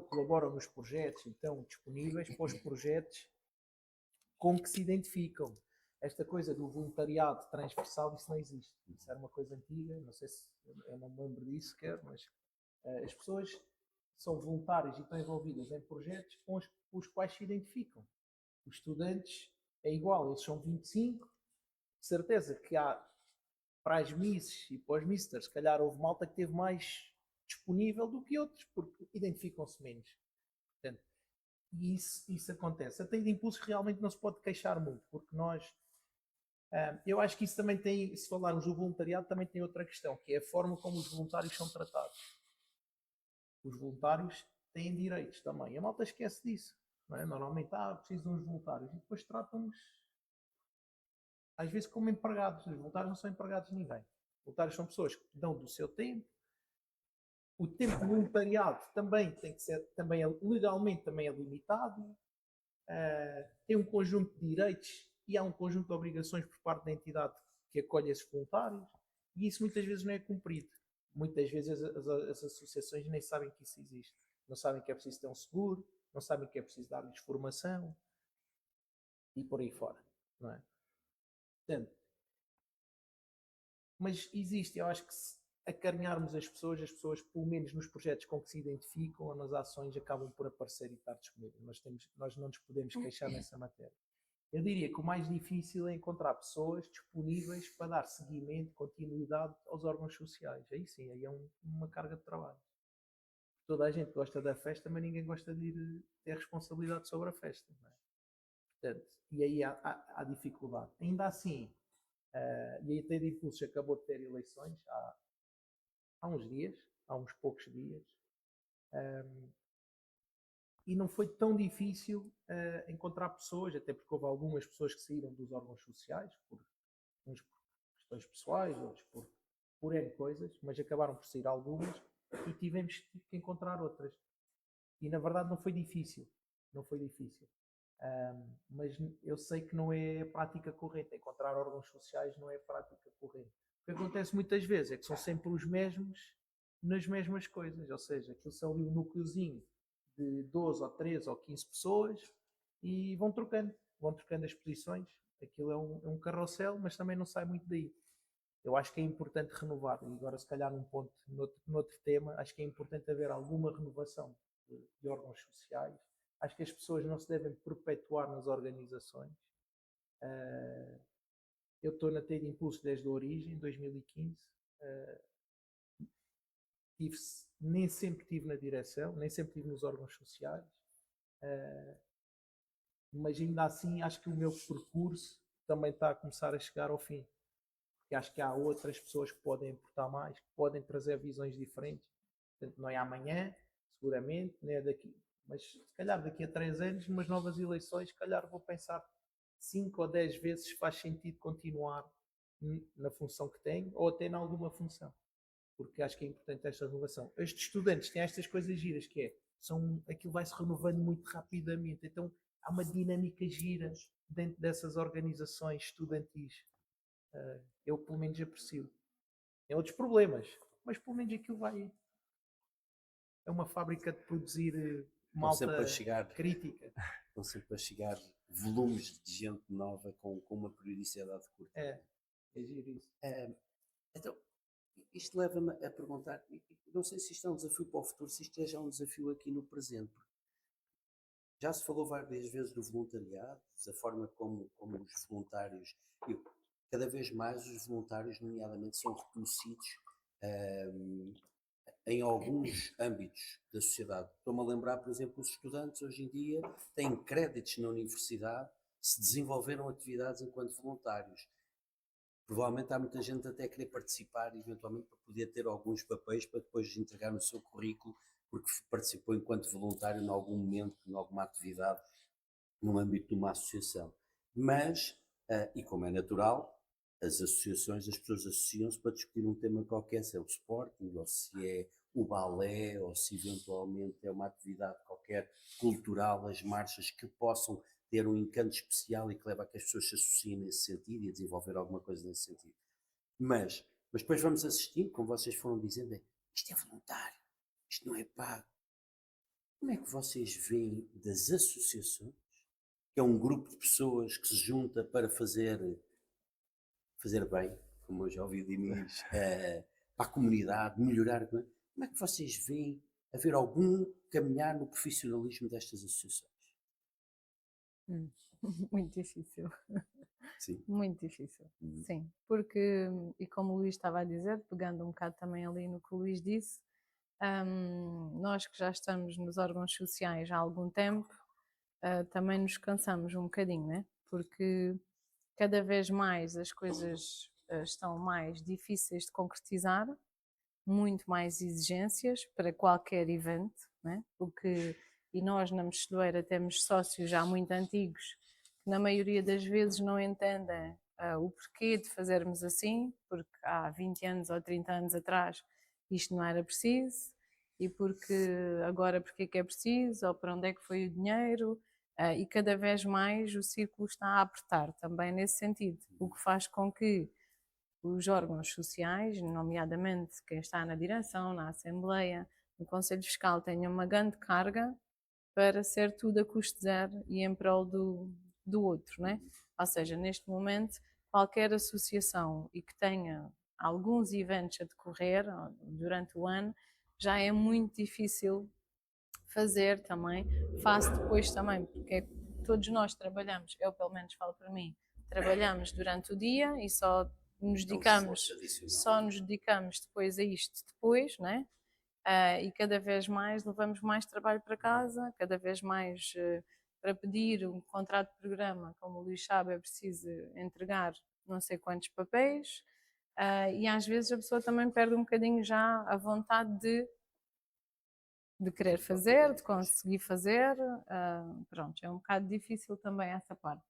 colaboram nos projetos, então disponíveis para os projetos com que se identificam. Esta coisa do voluntariado transversal, isso não existe. Isso era uma coisa antiga, não sei se eu não me lembro disso sequer, mas as pessoas são voluntárias e estão envolvidas em projetos com os quais se identificam. Os estudantes é igual, eles são 25, de certeza que há para as misses e para os misters, se calhar houve malta que teve mais disponível do que outros, porque identificam-se menos. Portanto, e isso acontece. Até de impulsos realmente não se pode queixar muito, porque nós... eu acho que isso também tem, se falarmos do voluntariado, também tem outra questão, que é a forma como os voluntários são tratados. Os voluntários têm direitos também. A malta esquece disso. Não é? Normalmente, preciso de uns voluntários. E depois tratam-nos, às vezes, como empregados. Os voluntários não são empregados de ninguém. Os voluntários são pessoas que dão do seu tempo. O tempo de voluntariado também tem que ser, legalmente também é limitado. Tem um conjunto de direitos e há um conjunto de obrigações por parte da entidade que acolhe esses voluntários. E isso muitas vezes não é cumprido. Muitas vezes as associações nem sabem que isso existe. Não sabem que é preciso ter um seguro, não sabem que é preciso dar-lhes formação e por aí fora. Não é? Portanto, mas existe, eu acho que se acarinharmos as pessoas, pelo menos nos projetos com que se identificam ou nas ações, acabam por aparecer e estar disponíveis. Nós não nos podemos queixar nessa matéria. Eu diria que o mais difícil é encontrar pessoas disponíveis para dar seguimento, continuidade aos órgãos sociais. Aí sim, aí é uma carga de trabalho. Toda a gente gosta da festa, mas ninguém gosta de ir ter responsabilidade sobre a festa. Não é? Portanto, e aí há dificuldade. Ainda assim, e aí até de impulso acabou de ter eleições há uns dias, há uns poucos dias, e não foi tão difícil encontrar pessoas, até porque houve algumas pessoas que saíram dos órgãos sociais, uns por questões pessoais, outros por N coisas, mas acabaram por sair algumas e tivemos que encontrar outras. E na verdade não foi difícil, mas eu sei que não é prática corrente, encontrar órgãos sociais não é prática corrente. O que acontece muitas vezes é que são sempre os mesmos nas mesmas coisas, ou seja, aquilo são ali um núcleozinho de 12 ou 13 ou 15 pessoas e vão trocando as posições. Aquilo é um carrossel, mas também não sai muito daí. Eu acho que é importante renovar, e agora se calhar noutro tema, acho que é importante haver alguma renovação de órgãos sociais. Acho que as pessoas não se devem perpetuar nas organizações. Eu estou na TEIA de Impulso desde a origem, 2015. Nem sempre estive na direção, nem sempre estive nos órgãos sociais. Mas ainda assim acho que o meu percurso também está a começar a chegar ao fim. Porque acho que há outras pessoas que podem aportar mais, que podem trazer visões diferentes. Portanto, não é amanhã, seguramente, nem é daqui. Mas se calhar daqui a 3 anos, numas novas eleições, se calhar vou pensar 5 ou 10 vezes se faz sentido continuar na função que têm ou até em alguma função. Porque acho que é importante esta renovação. Estes estudantes têm estas coisas giras, que é, aquilo vai se renovando muito rapidamente, então há uma dinâmica gira dentro dessas organizações estudantis. Eu pelo menos aprecio. Tem outros problemas, mas pelo menos aquilo vai. É uma fábrica de produzir malta crítica. Estão sempre a chegar volumes de gente nova com uma periodicidade curta. É giro isso. Então, isto leva-me a perguntar, não sei se isto é um desafio para o futuro, se isto é já um desafio aqui no presente. Já se falou várias vezes do voluntariado, da forma como os voluntários, cada vez mais os voluntários, nomeadamente, são reconhecidos em alguns âmbitos da sociedade. Estou-me a lembrar, por exemplo, os estudantes hoje em dia têm créditos na universidade se desenvolveram atividades enquanto voluntários. Provavelmente há muita gente até a querer participar, eventualmente, para poder ter alguns papéis para depois entregar no seu currículo, porque participou enquanto voluntário em algum momento, em alguma atividade, no âmbito de uma associação. Mas, e como é natural, as associações, as pessoas associam-se para discutir um tema qualquer, se é o Sporting, ou se é o balé, ou se eventualmente é uma atividade qualquer cultural, as marchas que possam ter um encanto especial e que leva a que as pessoas se associem nesse sentido e a desenvolver alguma coisa nesse sentido. Mas depois vamos assistindo, como vocês foram dizendo, isto é voluntário, isto não é pago. Como é que vocês veem das associações, que é um grupo de pessoas que se junta para fazer bem, como eu já ouvi de Inês, para a comunidade, melhorar? Como é que vocês veem haver algum caminhar no profissionalismo destas associações? Muito difícil. Sim. Muito difícil, sim. Porque, e como o Luís estava a dizer, pegando um bocado também ali no que o Luís disse, nós que já estamos nos órgãos sociais há algum tempo, também nos cansamos um bocadinho, né? Porque cada vez mais as coisas estão mais difíceis de concretizar, muito mais exigências para qualquer evento, né? E nós na Mexilheira temos sócios já muito antigos que na maioria das vezes não entendem o porquê de fazermos assim, porque há 20 anos ou 30 anos atrás isto não era preciso, e porque agora porque é que é preciso, ou para onde é que foi o dinheiro, e cada vez mais o círculo está a apertar também nesse sentido, o que faz com que os órgãos sociais, nomeadamente quem está na direção, na Assembleia, no Conselho Fiscal, tenham uma grande carga para ser tudo a custo zero e em prol do outro, né? Ou seja, neste momento, qualquer associação e que tenha alguns eventos a decorrer durante o ano, já é muito difícil fazer também, faço depois também, porque todos nós trabalhamos, eu pelo menos falo para mim, trabalhamos durante o dia e só nos dedicamos depois a isto depois, né? E cada vez mais levamos mais trabalho para casa, cada vez mais para pedir um contrato de programa, como o Luís sabe, é preciso entregar não sei quantos papéis, e às vezes a pessoa também perde um bocadinho já a vontade de querer fazer, de conseguir fazer, pronto, é um bocado difícil também essa parte.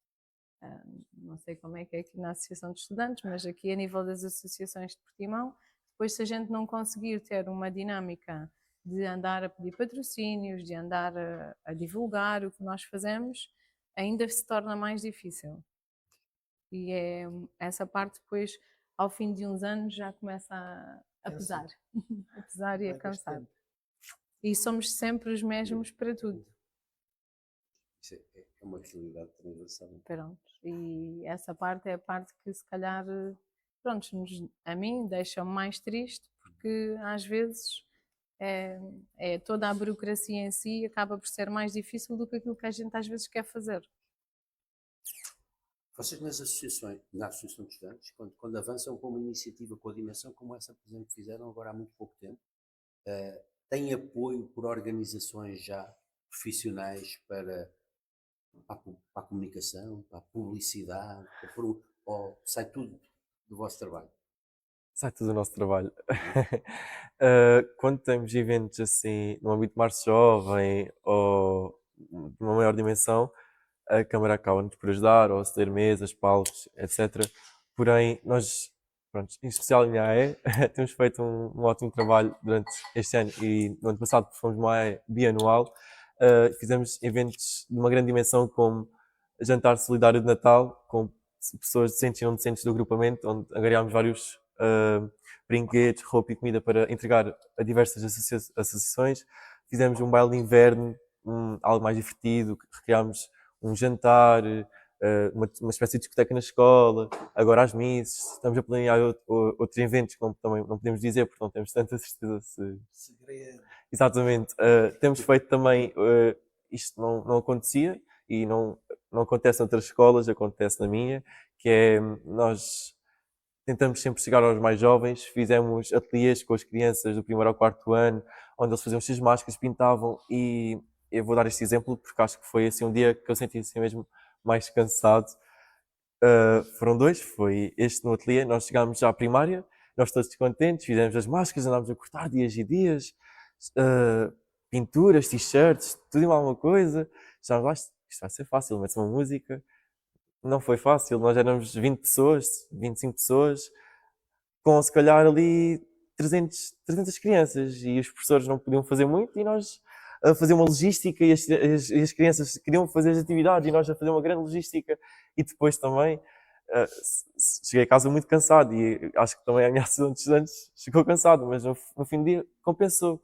Não sei como é que é aqui na Associação de Estudantes, mas aqui a nível das associações de Portimão, depois se a gente não conseguir ter uma dinâmica de andar a pedir patrocínios, de andar a divulgar o que nós fazemos, ainda se torna mais difícil. E essa parte depois, ao fim de uns anos, já começa a pesar, a pesar e a cansar. E somos sempre os mesmos para tudo. Isso é uma realidade transversal. Pronto. E essa parte é a parte que se calhar, pronto, a mim deixa-me mais triste, porque às vezes toda a burocracia em si acaba por ser mais difícil do que aquilo que a gente às vezes quer fazer. Vocês nas associações, na Associação de Estudantes, quando avançam com uma iniciativa com a dimensão como essa, por exemplo, fizeram agora há muito pouco tempo, têm apoio por organizações já profissionais para a comunicação, para a publicidade, ou sai tudo do vosso trabalho? Sai tudo do nosso trabalho. Quando temos eventos assim, no âmbito mais jovem ou de uma maior dimensão, a Câmara acaba-nos por ajudar, ou ceder mesas, palcos, etc. porém nós, pronto, em especial em AE, temos feito um ótimo trabalho durante este ano e no ano passado, porque fomos uma AE bianual, fizemos eventos de uma grande dimensão como jantar solidário de Natal com pessoas decentes e não decentes do agrupamento, onde angariámos vários brinquedos, roupa e comida para entregar a diversas associações. Fizemos um baile de inverno, algo mais divertido, recriámos um jantar, uma espécie de discoteca na escola, agora às missas. Estamos a planear outros eventos, como também não podemos dizer, porque não temos tanta certeza se. Segredo. Exatamente. Temos feito também, isto não acontecia e não acontece noutras escolas, acontece na minha, que é nós tentamos sempre chegar aos mais jovens, fizemos ateliês com as crianças do primeiro ao quarto ano, onde eles faziam as máscaras, pintavam e eu vou dar este exemplo porque acho que foi assim um dia que eu senti assim mesmo mais cansado. Foram dois, foi este no ateliê, nós chegámos já à primária, nós todos contentes, fizemos as máscaras, andámos a cortar dias e dias, pinturas, t-shirts, tudo e mais alguma coisa. Já lá, isto vai ser fácil, mete-se uma música. Não foi fácil, nós éramos 20 pessoas, 25 pessoas, com se calhar ali 300 crianças e os professores não podiam fazer muito e nós a fazer uma logística e as crianças queriam fazer as atividades e nós a fazer uma grande logística e depois também cheguei a casa muito cansado e acho que também a minha associação de estudantes chegou cansado, mas no fim do dia compensou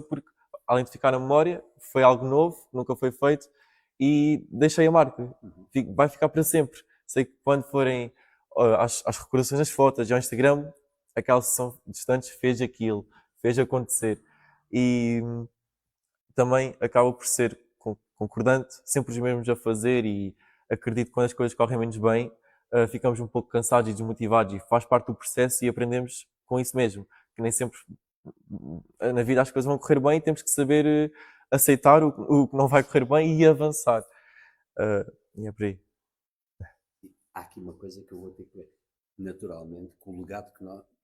porque além de ficar na memória foi algo novo, nunca foi feito e deixei a marca, vai ficar para sempre. Sei que quando forem às recordações das fotos e ao Instagram, aquela sessão de estudantes fez aquilo, fez acontecer. E também acaba por ser concordante, sempre os mesmos a fazer e acredito que quando as coisas correm menos bem, ficamos um pouco cansados e desmotivados e faz parte do processo e aprendemos com isso mesmo, que nem sempre na vida as coisas vão correr bem e temos que saber aceitar o que não vai correr bem e avançar. E é por aí. Há aqui uma coisa que eu vou ter que ver. Naturalmente, com o legado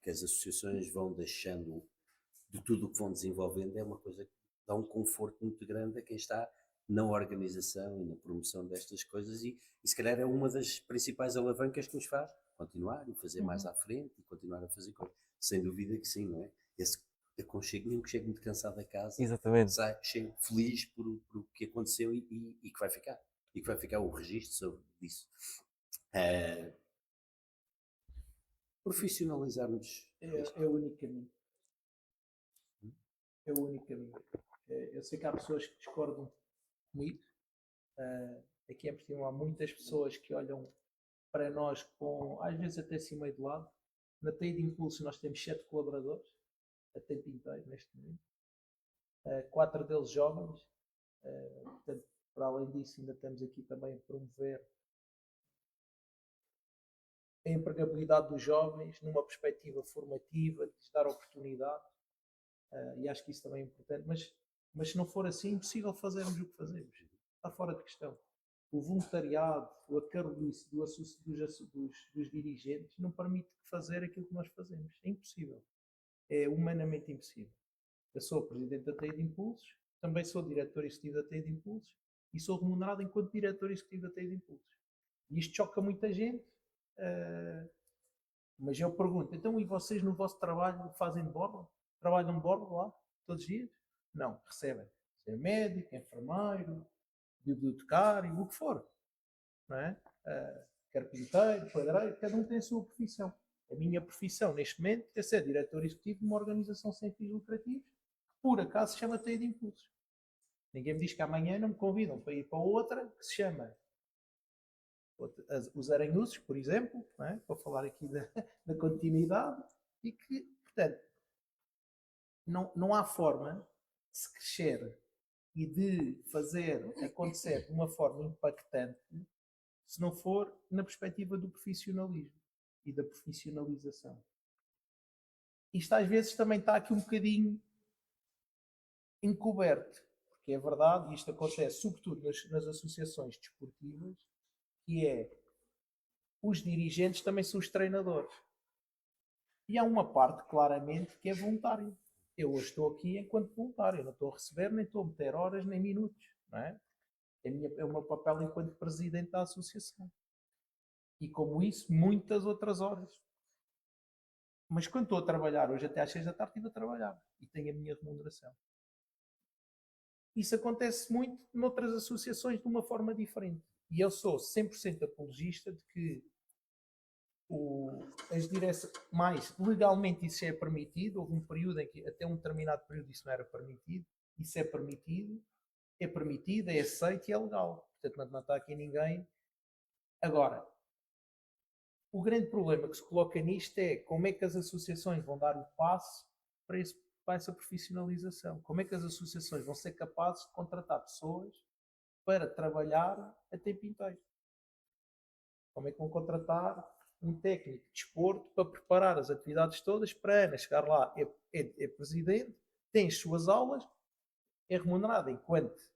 que as associações vão deixando de tudo o que vão desenvolvendo, é uma coisa que dá um conforto muito grande a quem está na organização e na promoção destas coisas e se calhar é uma das principais alavancas que nos faz continuar e fazer mais à frente e continuar a fazer coisas. Sem dúvida que sim, não é? Esse aconchego, mesmo que chegue muito cansado a casa, Exatamente. chego feliz por o que aconteceu e que vai ficar. E que vai ficar o registro disso. Profissionalizarmos. É o único caminho. É o único caminho. Eu sei que há pessoas que discordam comigo. Aqui em Portugal há muitas pessoas que olham para nós com, às vezes até assim meio de lado. Na TI de Impulso nós temos 7 colaboradores, a tempo inteiro neste momento. 4 deles jovens. Portanto, para além disso, ainda estamos aqui também a promover a empregabilidade dos jovens numa perspectiva formativa, de lhes dar oportunidade. E acho que isso também é importante. Mas se não for assim, é impossível fazermos o que fazemos. Está fora de questão. O voluntariado, o acarolice dos dirigentes não permite fazer aquilo que nós fazemos. É impossível. É humanamente impossível. Eu sou presidente da TI de Impulsos, também sou diretor executivo da TI de Impulsos e sou remunerado enquanto diretor executivo da TI de Impulsos. E isto choca muita gente, mas eu pergunto, então e vocês no vosso trabalho fazem de borla? Trabalham de borla lá, todos os dias? Não, recebem. Ser médico, enfermeiro, bibliotecário, o que for. Não é? Carpinteiro, padreiro, cada um tem a sua profissão. A minha profissão, neste momento, é ser diretor executivo de uma organização sem fins lucrativos, que por acaso se chama TI de Impulsos. Ninguém me diz que amanhã não me convidam para ir para outra que se chama os Aranhuços, por exemplo, não é? Para falar aqui da continuidade, e que, portanto, não há forma de se crescer e de fazer acontecer de uma forma impactante se não for na perspectiva do profissionalismo e da profissionalização. Isto às vezes também está aqui um bocadinho encoberto, porque é verdade, e isto acontece sobretudo nas associações desportivas, que é os dirigentes também são os treinadores. E há uma parte claramente que é voluntária. Eu hoje estou aqui enquanto voluntário, não estou a receber, nem estou a meter horas nem minutos. Não é? É o meu papel enquanto presidente da associação. E como isso, muitas outras horas. Mas quando estou a trabalhar, hoje até às 6 da tarde estive a trabalhar e tenho a minha remuneração. Isso acontece muito noutras associações de uma forma diferente. E eu sou 100% apologista de que as direções, mais legalmente isso é permitido. Houve um período em que, até um determinado período, isso não era permitido. Isso é permitido, é aceito e é legal. Portanto, não está aqui ninguém. Agora, o grande problema que se coloca nisto é como é que as associações vão dar o passo para essa profissionalização. Como é que as associações vão ser capazes de contratar pessoas para trabalhar a tempo inteiro? Como é que vão contratar um técnico de desporto para preparar as atividades todas para Ana chegar lá, é presidente, tem as suas aulas, é remunerado enquanto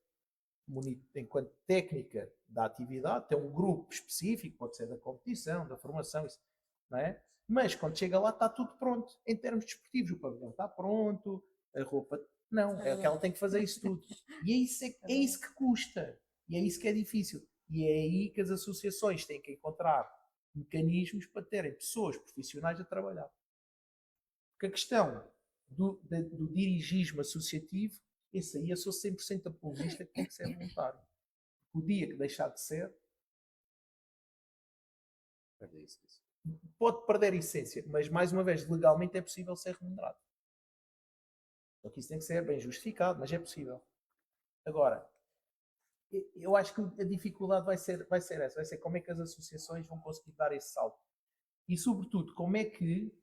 técnica da atividade, tem um grupo específico, pode ser da competição, da formação, isso, não é? Mas quando chega lá está tudo pronto. Em termos desportivos, o pavilhão está pronto, a roupa... Não, é que ela tem que fazer isso tudo. E é isso que custa. E é isso que é difícil. E é aí que as associações têm que encontrar mecanismos para terem pessoas profissionais a trabalhar. Porque a questão do dirigismo associativo, esse aí eu sou 100% apologista que tem que ser voluntário. O dia que deixar de ser, pode perder a essência, mas mais uma vez, legalmente é possível ser remunerado. Só que isso tem que ser bem justificado, mas é possível. Agora, eu acho que a dificuldade vai ser essa, vai ser como é que as associações vão conseguir dar esse salto. E sobretudo, como é que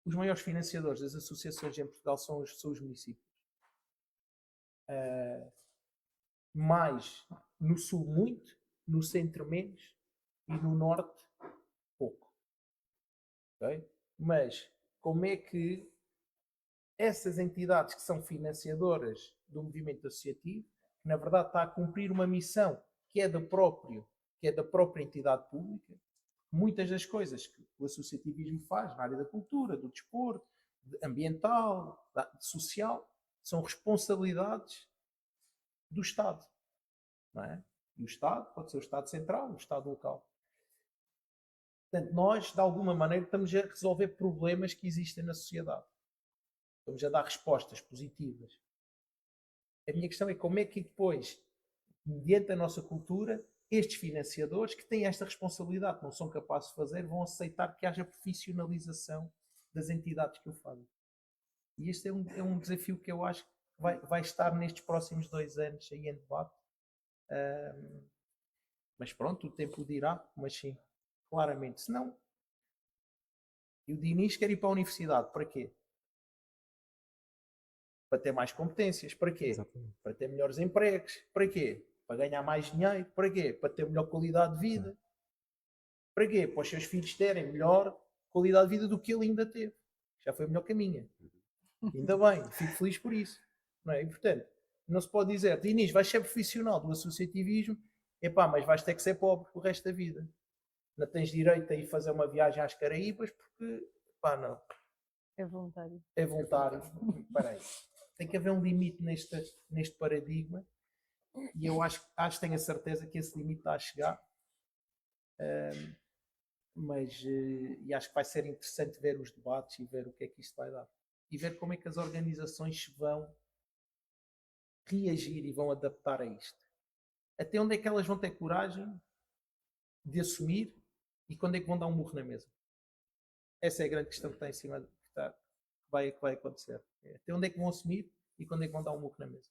os maiores financiadores das associações em Portugal são os municípios. Mais no sul muito, no centro menos e no norte pouco. Okay? Mas como é que essas entidades que são financiadoras do movimento associativo, que na verdade está a cumprir uma missão que é da própria entidade pública, muitas das coisas que o associativismo faz na área da cultura, do desporto, ambiental, social, são responsabilidades do Estado. Não é? E o Estado pode ser o Estado central, o Estado local. Portanto, nós, de alguma maneira, estamos a resolver problemas que existem na sociedade. Estamos a dar respostas positivas. A minha questão é como é que depois, mediante a nossa cultura, estes financiadores que têm esta responsabilidade, que não são capazes de fazer, vão aceitar que haja profissionalização das entidades que o fazem. E este é um desafio que eu acho que vai estar nestes próximos 2 anos aí em debate. Mas pronto, o tempo dirá, mas sim, claramente. Se não, e o Diniz quer ir para a universidade, para quê? Para ter mais competências, para quê? Exatamente. Para ter melhores empregos, para quê? Para ganhar mais dinheiro, para quê? Para ter melhor qualidade de vida. Para quê? Para os seus filhos terem melhor qualidade de vida do que ele ainda teve. Já foi melhor que a minha. Ainda bem, fico feliz por isso. Não é? E, portanto, não se pode dizer, Diniz, vais ser profissional do associativismo, epá, mas vais ter que ser pobre o resto da vida. Não tens direito a ir fazer uma viagem às Caraíbas porque, pá, não. É voluntário. É voluntário. Peraí. Tem que haver um limite neste paradigma e eu acho que tenho a certeza que esse limite está a chegar. E acho que vai ser interessante ver os debates e ver o que é que isto vai dar. E ver como é que as organizações vão reagir e vão adaptar a isto. Até onde é que elas vão ter coragem de assumir e quando é que vão dar um murro na mesa? Essa é a grande questão que está em cima que vai acontecer. Até onde é que vão assumir e quando é que vão dar um murro na mesa?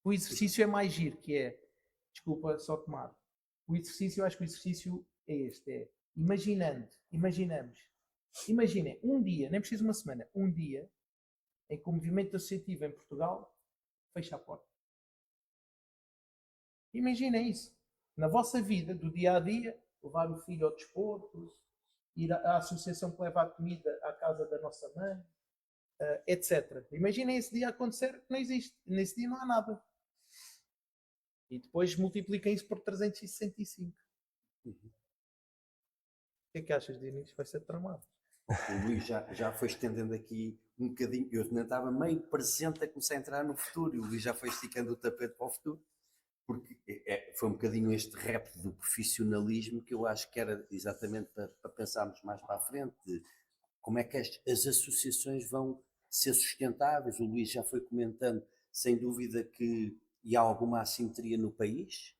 O exercício é mais giro, que é, desculpa só tomar, eu acho que o exercício é este, imaginem um dia, nem preciso uma semana, um dia em que o movimento associativo em Portugal fecha a porta. Imaginem isso. Na vossa vida, do dia a dia, levar o filho ao desporto, ir à associação que leva a comida à casa da nossa mãe, etc. Imaginem esse dia acontecer que não existe. Nesse dia não há nada. E depois multipliquem isso por 365. O que é que achas, Diniz? Vai ser tramado. O Luís já foi estendendo aqui um bocadinho. Eu ainda estava meio presente a começar a entrar no futuro. E o Luís já foi esticando o tapete para o futuro. porque foi um bocadinho este repto do profissionalismo que eu acho que era exatamente para pensarmos mais para a frente, de como é que as associações vão ser sustentáveis. O Luís já foi comentando, sem dúvida que e há alguma assimetria no país,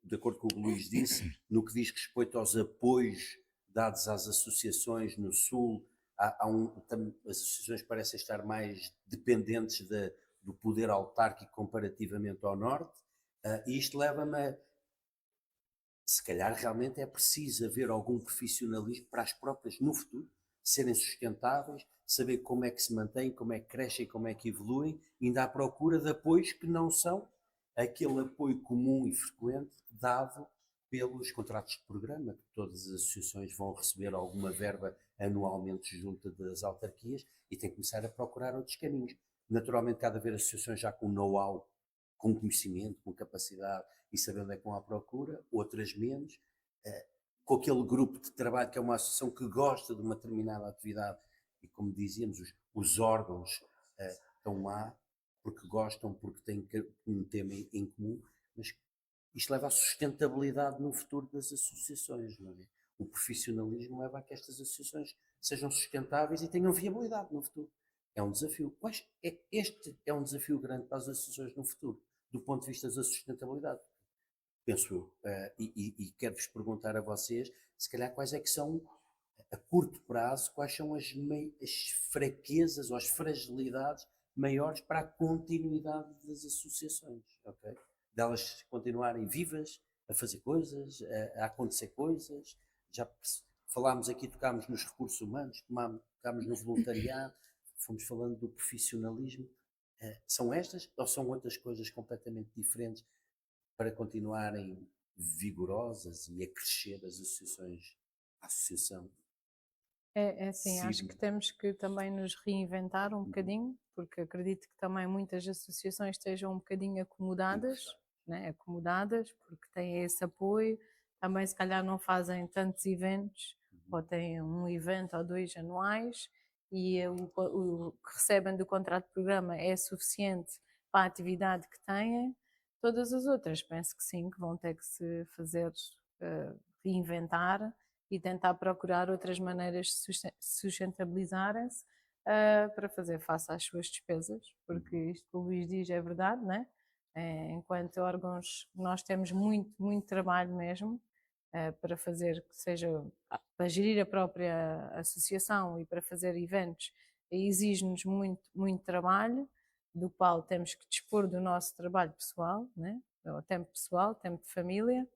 de acordo com o que o Luís disse, no que diz respeito aos apoios dados às associações no Sul, as associações parecem estar mais dependentes do poder autárquico comparativamente ao Norte, e isto leva-me a, se calhar realmente é preciso haver algum profissionalismo para as próprias, no futuro, serem sustentáveis, saber como é que se mantêm, como é que crescem, como é que evoluem, ainda à procura de apoios que não são aquele apoio comum e frequente dado pelos contratos de programa, que todas as associações vão receber alguma verba anualmente junto das autarquias e têm que começar a procurar outros caminhos. Naturalmente, cada vez associações já com know-how, com conhecimento, com capacidade e sabendo onde é que vão à procura, outras menos, com aquele grupo de trabalho que é uma associação que gosta de uma determinada atividade e, como dizíamos, os órgãos estão lá porque gostam, porque têm um tema em comum, mas isto leva à sustentabilidade no futuro das associações, não é? O profissionalismo leva a que estas associações sejam sustentáveis e tenham viabilidade no futuro. É um desafio. Este é um desafio grande para as associações no futuro, do ponto de vista da sustentabilidade, penso eu. E quero-vos perguntar a vocês, se calhar, quais é que são, a curto prazo, quais são as fraquezas ou as fragilidades maiores para a continuidade das associações, ok? Delas continuarem vivas, a fazer coisas, a acontecer coisas. Já falámos aqui, tocámos nos recursos humanos, tocámos no voluntariado, fomos falando do profissionalismo. São estas ou são outras coisas completamente diferentes para continuarem vigorosas e a crescer as associações, a associação? É assim, acho Sim. que temos que também nos reinventar um bocadinho, porque acredito que também muitas associações estejam um bocadinho acomodadas, né? Acomodadas, porque têm esse apoio, também se calhar não fazem tantos eventos, ou têm um evento ou dois anuais, e o que recebem do contrato de programa é suficiente para a atividade que têm. Todas as outras, penso que sim, que vão ter que se fazer reinventar e tentar procurar outras maneiras de sustentabilizarem-se para fazer face às suas despesas, porque isto que o Luís diz é verdade, né? Enquanto órgãos, nós temos muito, muito trabalho mesmo para fazer, que seja para gerir a própria associação e para fazer eventos, exige-nos muito, muito trabalho, do qual temos que dispor do nosso trabalho pessoal, né? O tempo pessoal, tempo de família,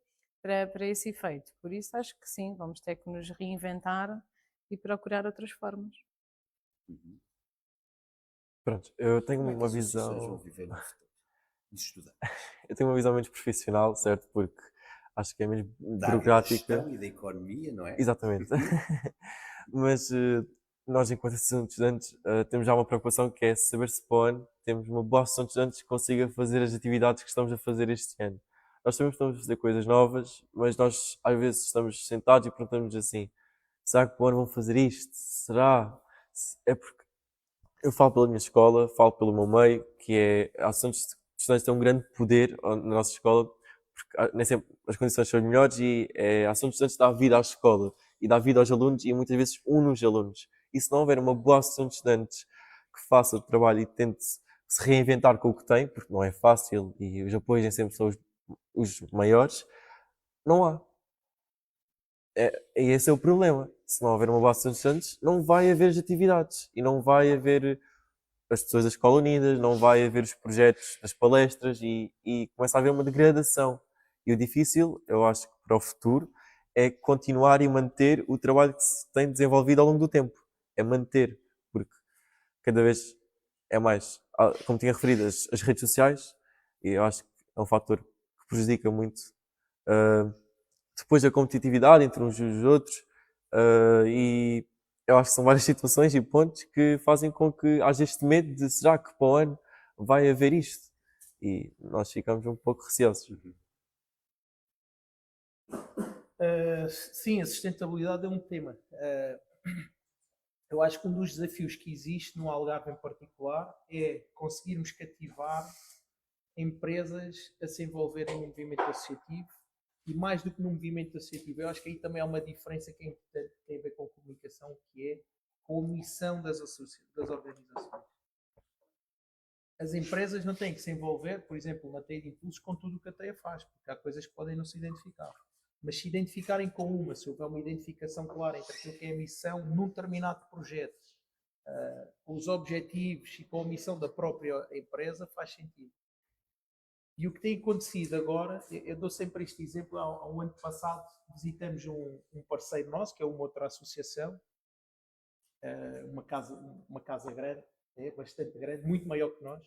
para esse efeito. Por isso acho que sim, vamos ter que nos reinventar e procurar outras formas. Pronto, eu tenho Como é que uma as associações vão visão, viver no futuro? De estudar. eu tenho uma visão menos profissional, certo? Porque acho que é mesmo Da área da burocrática. gestão e da economia, não é? Exatamente. Mas nós, enquanto associação de estudantes, temos já uma preocupação que é saber se para o ano temos uma boa associação de estudantes que consiga fazer as atividades que estamos a fazer este ano. Nós sabemos que estamos a fazer coisas novas, mas nós às vezes estamos sentados e perguntamos assim: será que para o ano vão fazer isto? Será? É porque eu falo pela minha escola, falo pelo meu meio, que é a associação de estudantes tem um grande poder na nossa escola, porque nem sempre as condições são as melhores e a associação de estudantes dá vida à escola e dá vida aos alunos e muitas vezes une os alunos. E se não houver uma boa associação de estudantes que faça o trabalho e tente se reinventar com o que tem, porque não é fácil e os apoios nem sempre são os maiores, não há. Esse é o problema. Se não houver uma boa associação de estudantes, não vai haver as atividades e não vai haver as pessoas da escola unidas, não vai haver os projetos das palestras e começa a haver uma degradação. E o difícil, eu acho que para o futuro, é continuar e manter o trabalho que se tem desenvolvido ao longo do tempo. É manter, porque cada vez é mais, como tinha referido, as redes sociais, e eu acho que é um fator que prejudica muito depois a competitividade entre uns e os outros, e eu acho que são várias situações e pontos que fazem com que haja este medo de será que para o ano vai haver isto? E nós ficamos um pouco receosos. Sim, a sustentabilidade é um tema. Eu acho que um dos desafios que existe no Algarve em particular é conseguirmos cativar empresas a se envolverem no movimento associativo e mais do que no movimento associativo. Eu acho que aí também há uma diferença que é importante, que tem a ver com a comunicação, que é com a missão das organizações. As empresas não têm que se envolver, por exemplo, na teia de impulsos com tudo o que a teia faz, porque há coisas que podem não se identificar. Mas se identificarem com uma, se houver uma identificação clara entre aquilo que é a missão num determinado projeto, com os objetivos e com a missão da própria empresa, faz sentido. E o que tem acontecido agora, eu dou sempre este exemplo, há um ano passado visitamos um parceiro nosso, que é uma outra associação, uma casa grande, bastante grande, muito maior que nós,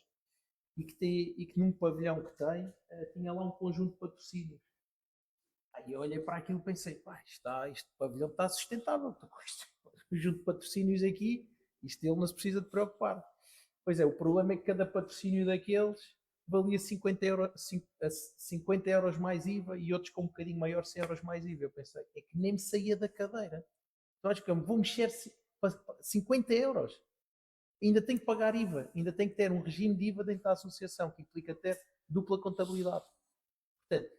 e que num pavilhão que tem, tinha lá um conjunto de patrocínios. Aí eu olhei para aquilo e pensei, pá, este pavilhão está sustentável, com este conjunto de patrocínios aqui, isto ele não se precisa de preocupar. Pois é, o problema é que cada patrocínio daqueles valia 50 euros mais IVA e outros com um bocadinho maior 100 euros mais IVA. Eu pensei, é que nem me saía da cadeira. Então acho que eu vou mexer 50 euros. Ainda tenho que pagar IVA, ainda tenho que ter um regime de IVA dentro da associação, que implica ter dupla contabilidade. Portanto,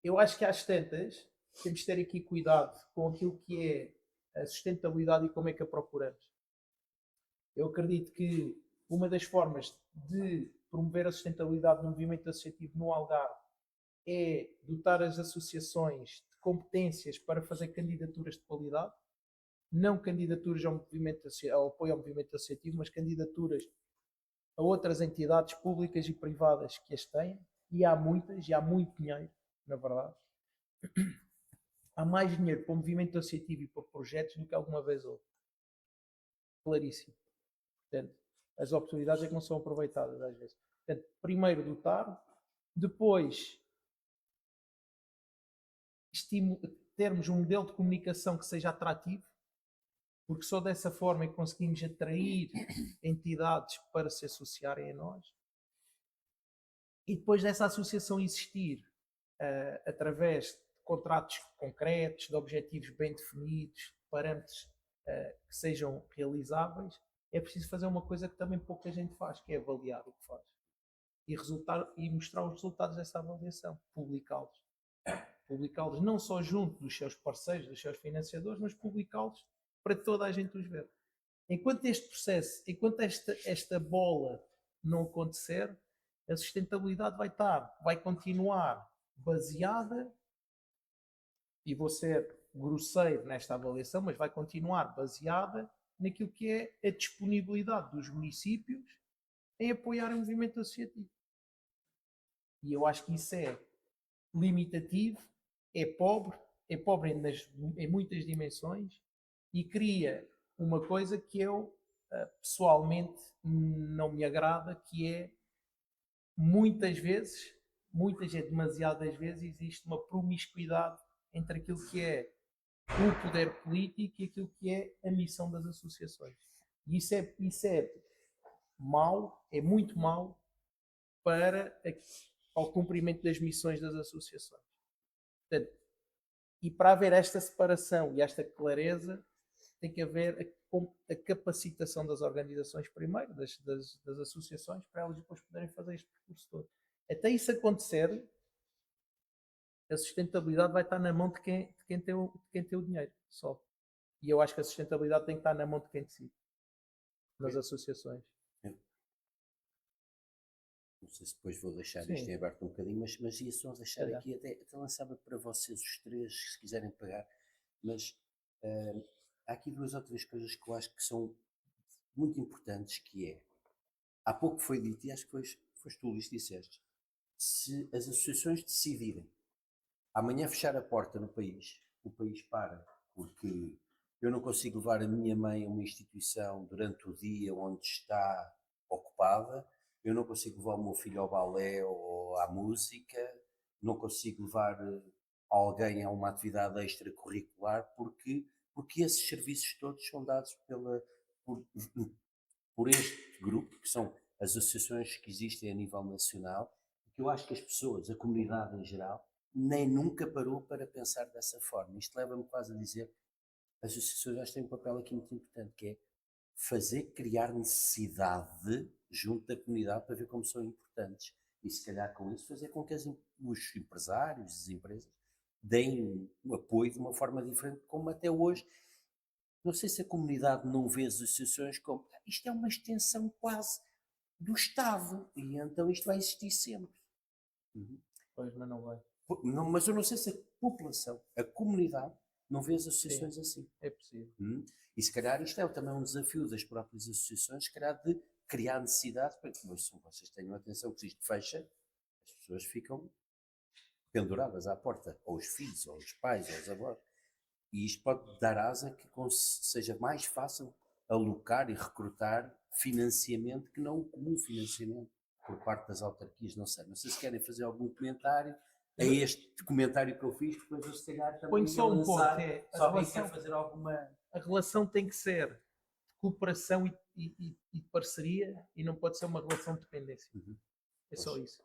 eu acho que às tantas temos de ter aqui cuidado com aquilo que é a sustentabilidade e como é que a procuramos. Eu acredito que uma das formas de promover a sustentabilidade no movimento associativo no Algarve é dotar as associações de competências para fazer candidaturas de qualidade, não candidaturas ao apoio ao movimento associativo, mas candidaturas a outras entidades públicas e privadas que as têm, e há muitas, e há muito dinheiro, na verdade. Há mais dinheiro para o movimento associativo e para projetos do que alguma vez houve. Claríssimo. Portanto, as oportunidades é que não são aproveitadas às vezes. Portanto, primeiro dotar, depois termos um modelo de comunicação que seja atrativo, porque só dessa forma é que conseguimos atrair entidades para se associarem a nós. E depois dessa associação existir através de contratos concretos, de objetivos bem definidos, de parâmetros que sejam realizáveis, é preciso fazer uma coisa que também pouca gente faz, que é avaliar o que faz. E mostrar os resultados dessa avaliação, publicá-los. Publicá-los não só junto dos seus parceiros, dos seus financiadores, mas publicá-los para toda a gente os ver. Enquanto este processo, enquanto esta bola não acontecer, a sustentabilidade vai continuar baseada, e vou ser grosseiro nesta avaliação, mas vai continuar baseada naquilo que é a disponibilidade dos municípios em apoiar o movimento associativo. E eu acho que isso é limitativo, é pobre em muitas dimensões e cria uma coisa que eu pessoalmente não me agrada, que é demasiadas vezes existe uma promiscuidade entre aquilo que é o poder político e aquilo que é a missão das associações. E isso é mau, é muito mau para ao cumprimento das missões das associações. Portanto, e para haver esta separação e esta clareza, tem que haver a capacitação das organizações primeiro, das associações, para elas depois poderem fazer este percurso todo. Até isso acontecer, a sustentabilidade vai estar na mão de quem tem o dinheiro só. E eu acho que a sustentabilidade tem que estar na mão de quem decide, nas associações. Não sei se depois vou deixar Sim. isto em aberto um bocadinho, mas ia só deixar Olha. aqui, até lançava para vocês os três, se quiserem pegar, mas há aqui duas ou três coisas que eu acho que são muito importantes, que é, há pouco foi dito, e acho que foste tu, Luís, que disseste, se as associações decidirem amanhã fechar a porta no país, o país para, porque eu não consigo levar a minha mãe a uma instituição durante o dia onde está ocupada, eu não consigo levar o meu filho ao balé ou à música, não consigo levar alguém a uma atividade extracurricular, porque esses serviços todos são dados por este grupo, que são as associações que existem a nível nacional, que eu acho que as pessoas, a comunidade em geral, nem nunca parou para pensar dessa forma. Isto leva-me quase a dizer, as associações têm um papel aqui muito importante, que é criar necessidade junto da comunidade para ver como são importantes. E se calhar com isso fazer com que os empresários, as empresas, deem um apoio de uma forma diferente, como até hoje. Não sei se a comunidade não vê as associações como isto é uma extensão quase do Estado e então isto vai existir sempre. Pois, mas não vai. Não, mas eu não sei se a população, a comunidade, não vê as associações assim. É possível. E se calhar isto é também um desafio das próprias associações, se calhar de criar necessidade, para que vocês tenham atenção que se isto fecha, as pessoas ficam penduradas à porta, ou os filhos, ou os pais, ou os avós. E isto pode dar asa que seja mais fácil alocar e recrutar financiamento que não o comum financiamento por parte das autarquias. Não sei se querem fazer algum comentário a este comentário que eu fiz, depois eu se calhar também Ponho só um ponto, lançar, a só alguém relação- quer fazer alguma... A relação tem que ser de cooperação e de parceria e não pode ser uma relação de dependência. É só isso.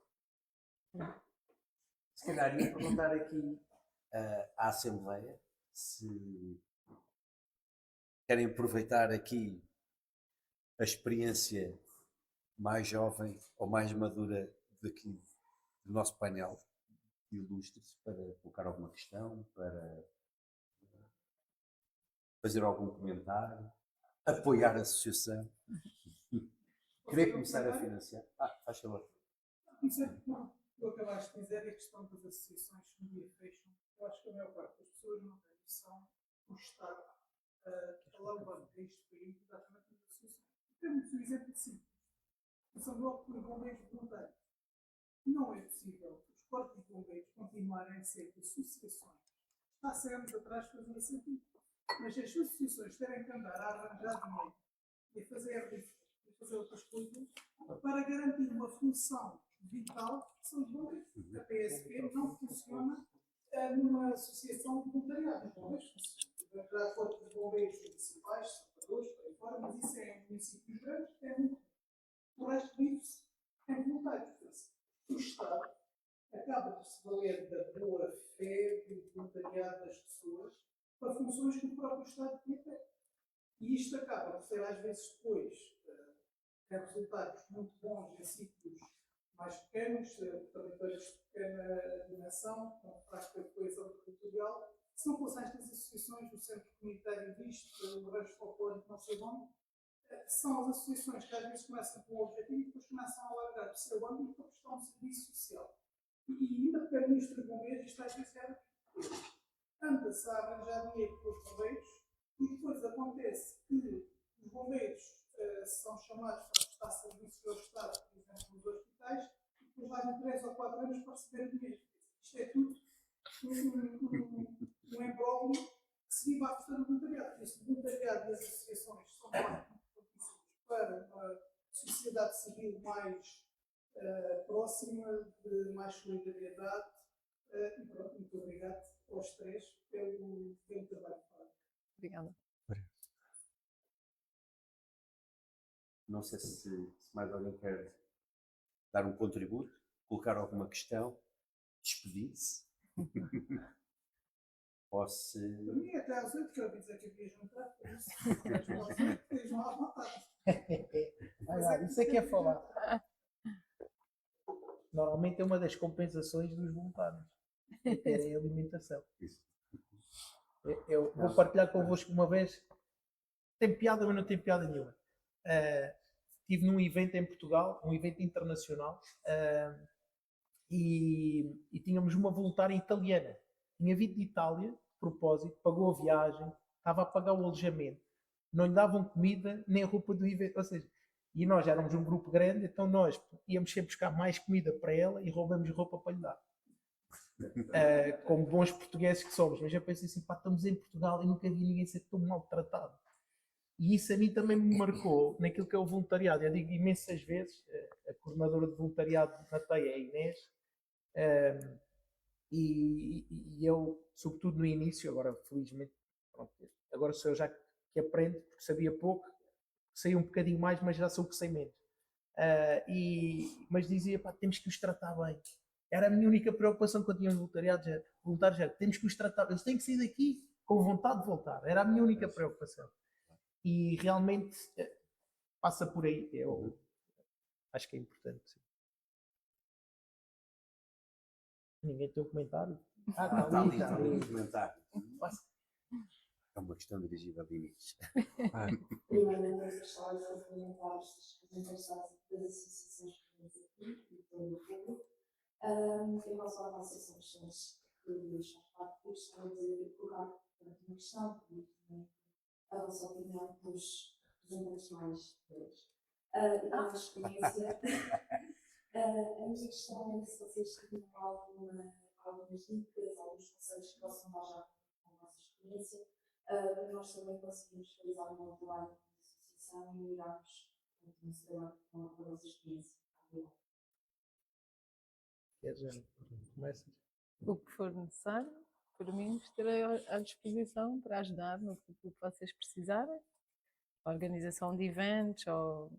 Se calhar ia perguntar aqui à Assembleia se querem aproveitar aqui a experiência mais jovem ou mais madura daqui do nosso painel de ilustres para colocar alguma questão, para fazer algum comentário, apoiar a associação. Querer começar a financiar. Faz favor. Tu acabaste de dizer a questão das associações que um dia fecham. Eu acho que a maior parte das pessoas não tem noção do Estado alavanca este país exatamente nas associações. Temos um exemplo simples. São logo por bombeiros voluntários. Não é possível os corpos de bombeiros continuarem a ser associações. Há 100 anos atrás fazia sentido. Mas se as associações terem que andar a arranjar dinheiro e a fazer rifas e a fazer outras coisas para garantir uma função vital, são os bombeiros. A PSP não funciona numa associação de voluntariado. Já corpos de bombeiros municipais, salvadores, por aí fora, mas isso é em municípios grandes, é muito. O resto vive-se em voluntários. O Estado acaba por se valer da boa fé do voluntariado das pessoas para funções que o próprio Estado tinha feito. E isto acaba por ser, às vezes, depois, tem resultados muito bons em sítios mais pequenos, territórios de pequena dimensão, com prática de coesão territorial. Se não fossem estas associações do Centro Comunitário disto, o Rancho Folclórico, não sei onde, são as associações que às vezes começam com um objetivo e depois começam a alargar o seu âmbito para prestar um serviço social. E ainda para o Ministro dos Bombeiros, isto às vezes era anda-se a arranjar dinheiro para os bombeiros e depois acontece que os bombeiros são chamados para prestar serviços ao Estado, por exemplo, nos hospitais, e depois levam 3 ou 4 anos para receber dinheiro. Isto é tudo um imbróglio que se vive à custa do voluntariado. Este voluntariado e as associações são muito para uma sociedade civil mais próxima, de mais solidariedade. E pronto, muito obrigado aos três pelo trabalho. Obrigada. Não sei se mais alguém quer dar um contributo, colocar alguma questão, despedir-se. Ou se... Para mim, até às 8 que eu vi dizer que havia jantar, por isso, estejam à vontade. Isso é que é falar. Normalmente é uma das compensações dos voluntários. É a alimentação. Eu vou partilhar convosco uma vez. Tem piada, mas não tem piada nenhuma. Estive num evento em Portugal, um evento internacional, e tínhamos uma voluntária italiana. Tinha vindo de Itália, de propósito, pagou a viagem, estava a pagar o alojamento. Não lhe davam comida nem a roupa do evento. Ou seja, e nós éramos um grupo grande, então nós íamos sempre buscar mais comida para ela e roubamos roupa para lhe dar. Como bons portugueses que somos. Mas eu pensei assim, estamos em Portugal e nunca vi ninguém ser tão maltratado. E isso a mim também me marcou naquilo que é o voluntariado. Eu digo imensas vezes, a coordenadora de voluntariado na TEI é a Inês, e eu, sobretudo no início, agora felizmente, pronto, agora sou eu já que aprendo, porque sabia pouco, sei um bocadinho mais, mas já sou o que sei menos. Mas dizia, temos que os tratar bem. Era a minha única preocupação quando tinha os voluntários, temos que os tratar bem. Eles têm que sair daqui com vontade de voltar. Era a minha única preocupação. E realmente passa por aí. Eu acho que é importante. Sim. Ninguém tem um comentário? Está Está ali, está está ali ali. no comentário. Passa. É uma questão dirigida a Inês. Primeiramente, as questões fundamentais das associações que temos aqui e todo o público. Em relação à associação de questões que faz parte, gostaria de colocar uma questão e também a vossa opinião dos representantes mais velhos. E pela experiência, a minha questão é se vocês tinham algumas dicas, alguns conselhos que possam dar já com a vossa experiência, para nós também conseguirmos realizar um bom trabalho com a associação e melhorarmos esse trabalho com a vossa experiência. Começa. O que for necessário, por mim, estarei à disposição para ajudar no que vocês precisarem. A organização de eventos, ou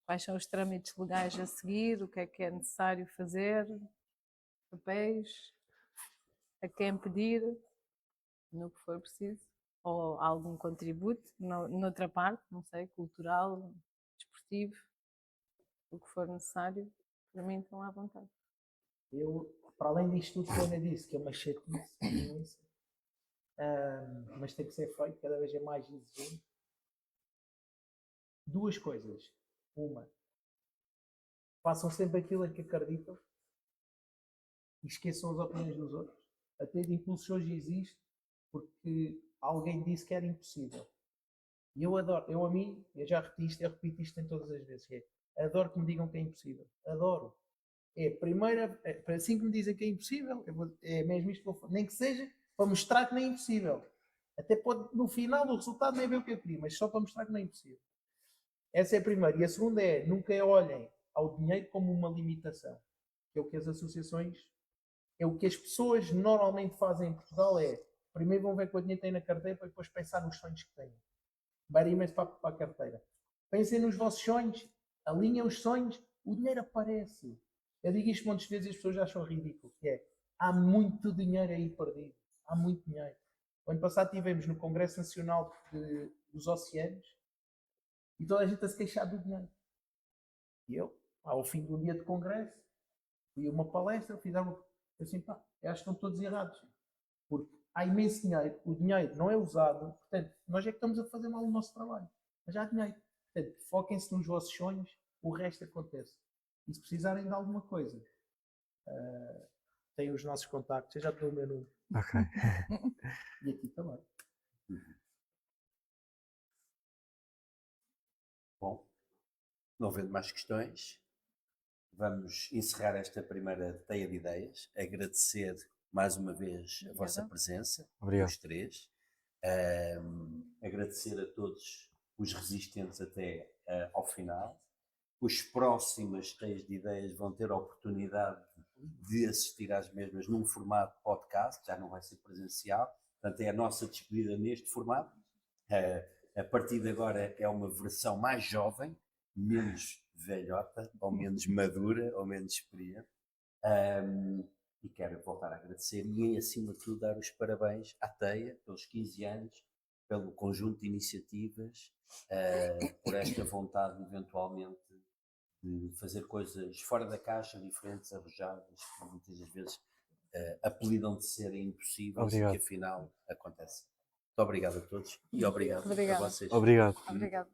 quais são os trâmites legais a seguir, o que é necessário fazer, papéis, a quem pedir, no que for preciso. Ou algum contributo, noutra parte, não sei, cultural, desportivo, o que for necessário, para mim estão à vontade. Eu, para além disto tudo que a Ana disse, que é uma chatice imensa, mas tem que ser feito, cada vez é mais exigente. Duas coisas. Uma, façam sempre aquilo em que acreditam e esqueçam as opiniões dos outros. A ter de impulsos hoje existe porque alguém disse que era impossível. E eu adoro, eu já repito isto em todas as vezes, que é, adoro que me digam que é impossível. Adoro. É a primeira, assim que me dizem que é impossível, é mesmo isto que eu faço. Nem que seja para mostrar que não é impossível. Até pode, no final, o resultado nem é bem o que eu queria, mas só para mostrar que não é impossível. Essa é a primeira. E a segunda é, nunca olhem ao dinheiro como uma limitação. Que é o que as associações, é o que as pessoas normalmente fazem em Portugal, é, primeiro vão ver quanto dinheiro têm na carteira para depois pensar nos sonhos que têm. Vai imenso para a carteira. Pensem nos vossos sonhos, alinhem os sonhos, o dinheiro aparece. Eu digo isto muitas vezes e as pessoas acham ridículo, que é, há muito dinheiro aí perdido. Há muito dinheiro. O ano passado estivemos no Congresso Nacional dos Oceanos e toda a gente a se queixar do dinheiro. E eu, ao fim de um dia de congresso, fui a uma palestra, fiz algo assim, pá, eu acho que estão todos errados. Porque há imenso dinheiro, o dinheiro não é usado, portanto, nós é que estamos a fazer mal o nosso trabalho. Mas há dinheiro. Portanto, foquem-se nos vossos sonhos, o resto acontece. E se precisarem de alguma coisa, têm os nossos contactos, eu já tenho o meu número. Ok. E aqui também. Bom, não havendo mais questões, vamos encerrar esta primeira teia de ideias. Agradecer mais uma vez a vossa presença, Obrigado. os três. Agradecer a todos os resistentes até ao final. Os próximas teias de ideias vão ter a oportunidade de assistir às mesmas num formato podcast, já não vai ser presencial. Portanto, é a nossa despedida neste formato. A partir de agora é uma versão mais jovem, menos velhota, ou menos madura, ou menos experiente. E quero voltar a agradecer e, acima de tudo, dar os parabéns à TEIA pelos 15 anos, pelo conjunto de iniciativas, por esta vontade, eventualmente, de fazer coisas fora da caixa, diferentes, arrojadas, que muitas das vezes apelidam de serem impossíveis. Obrigado. E que afinal acontece. Muito obrigado a todos e obrigado a vocês. Obrigado. Obrigada.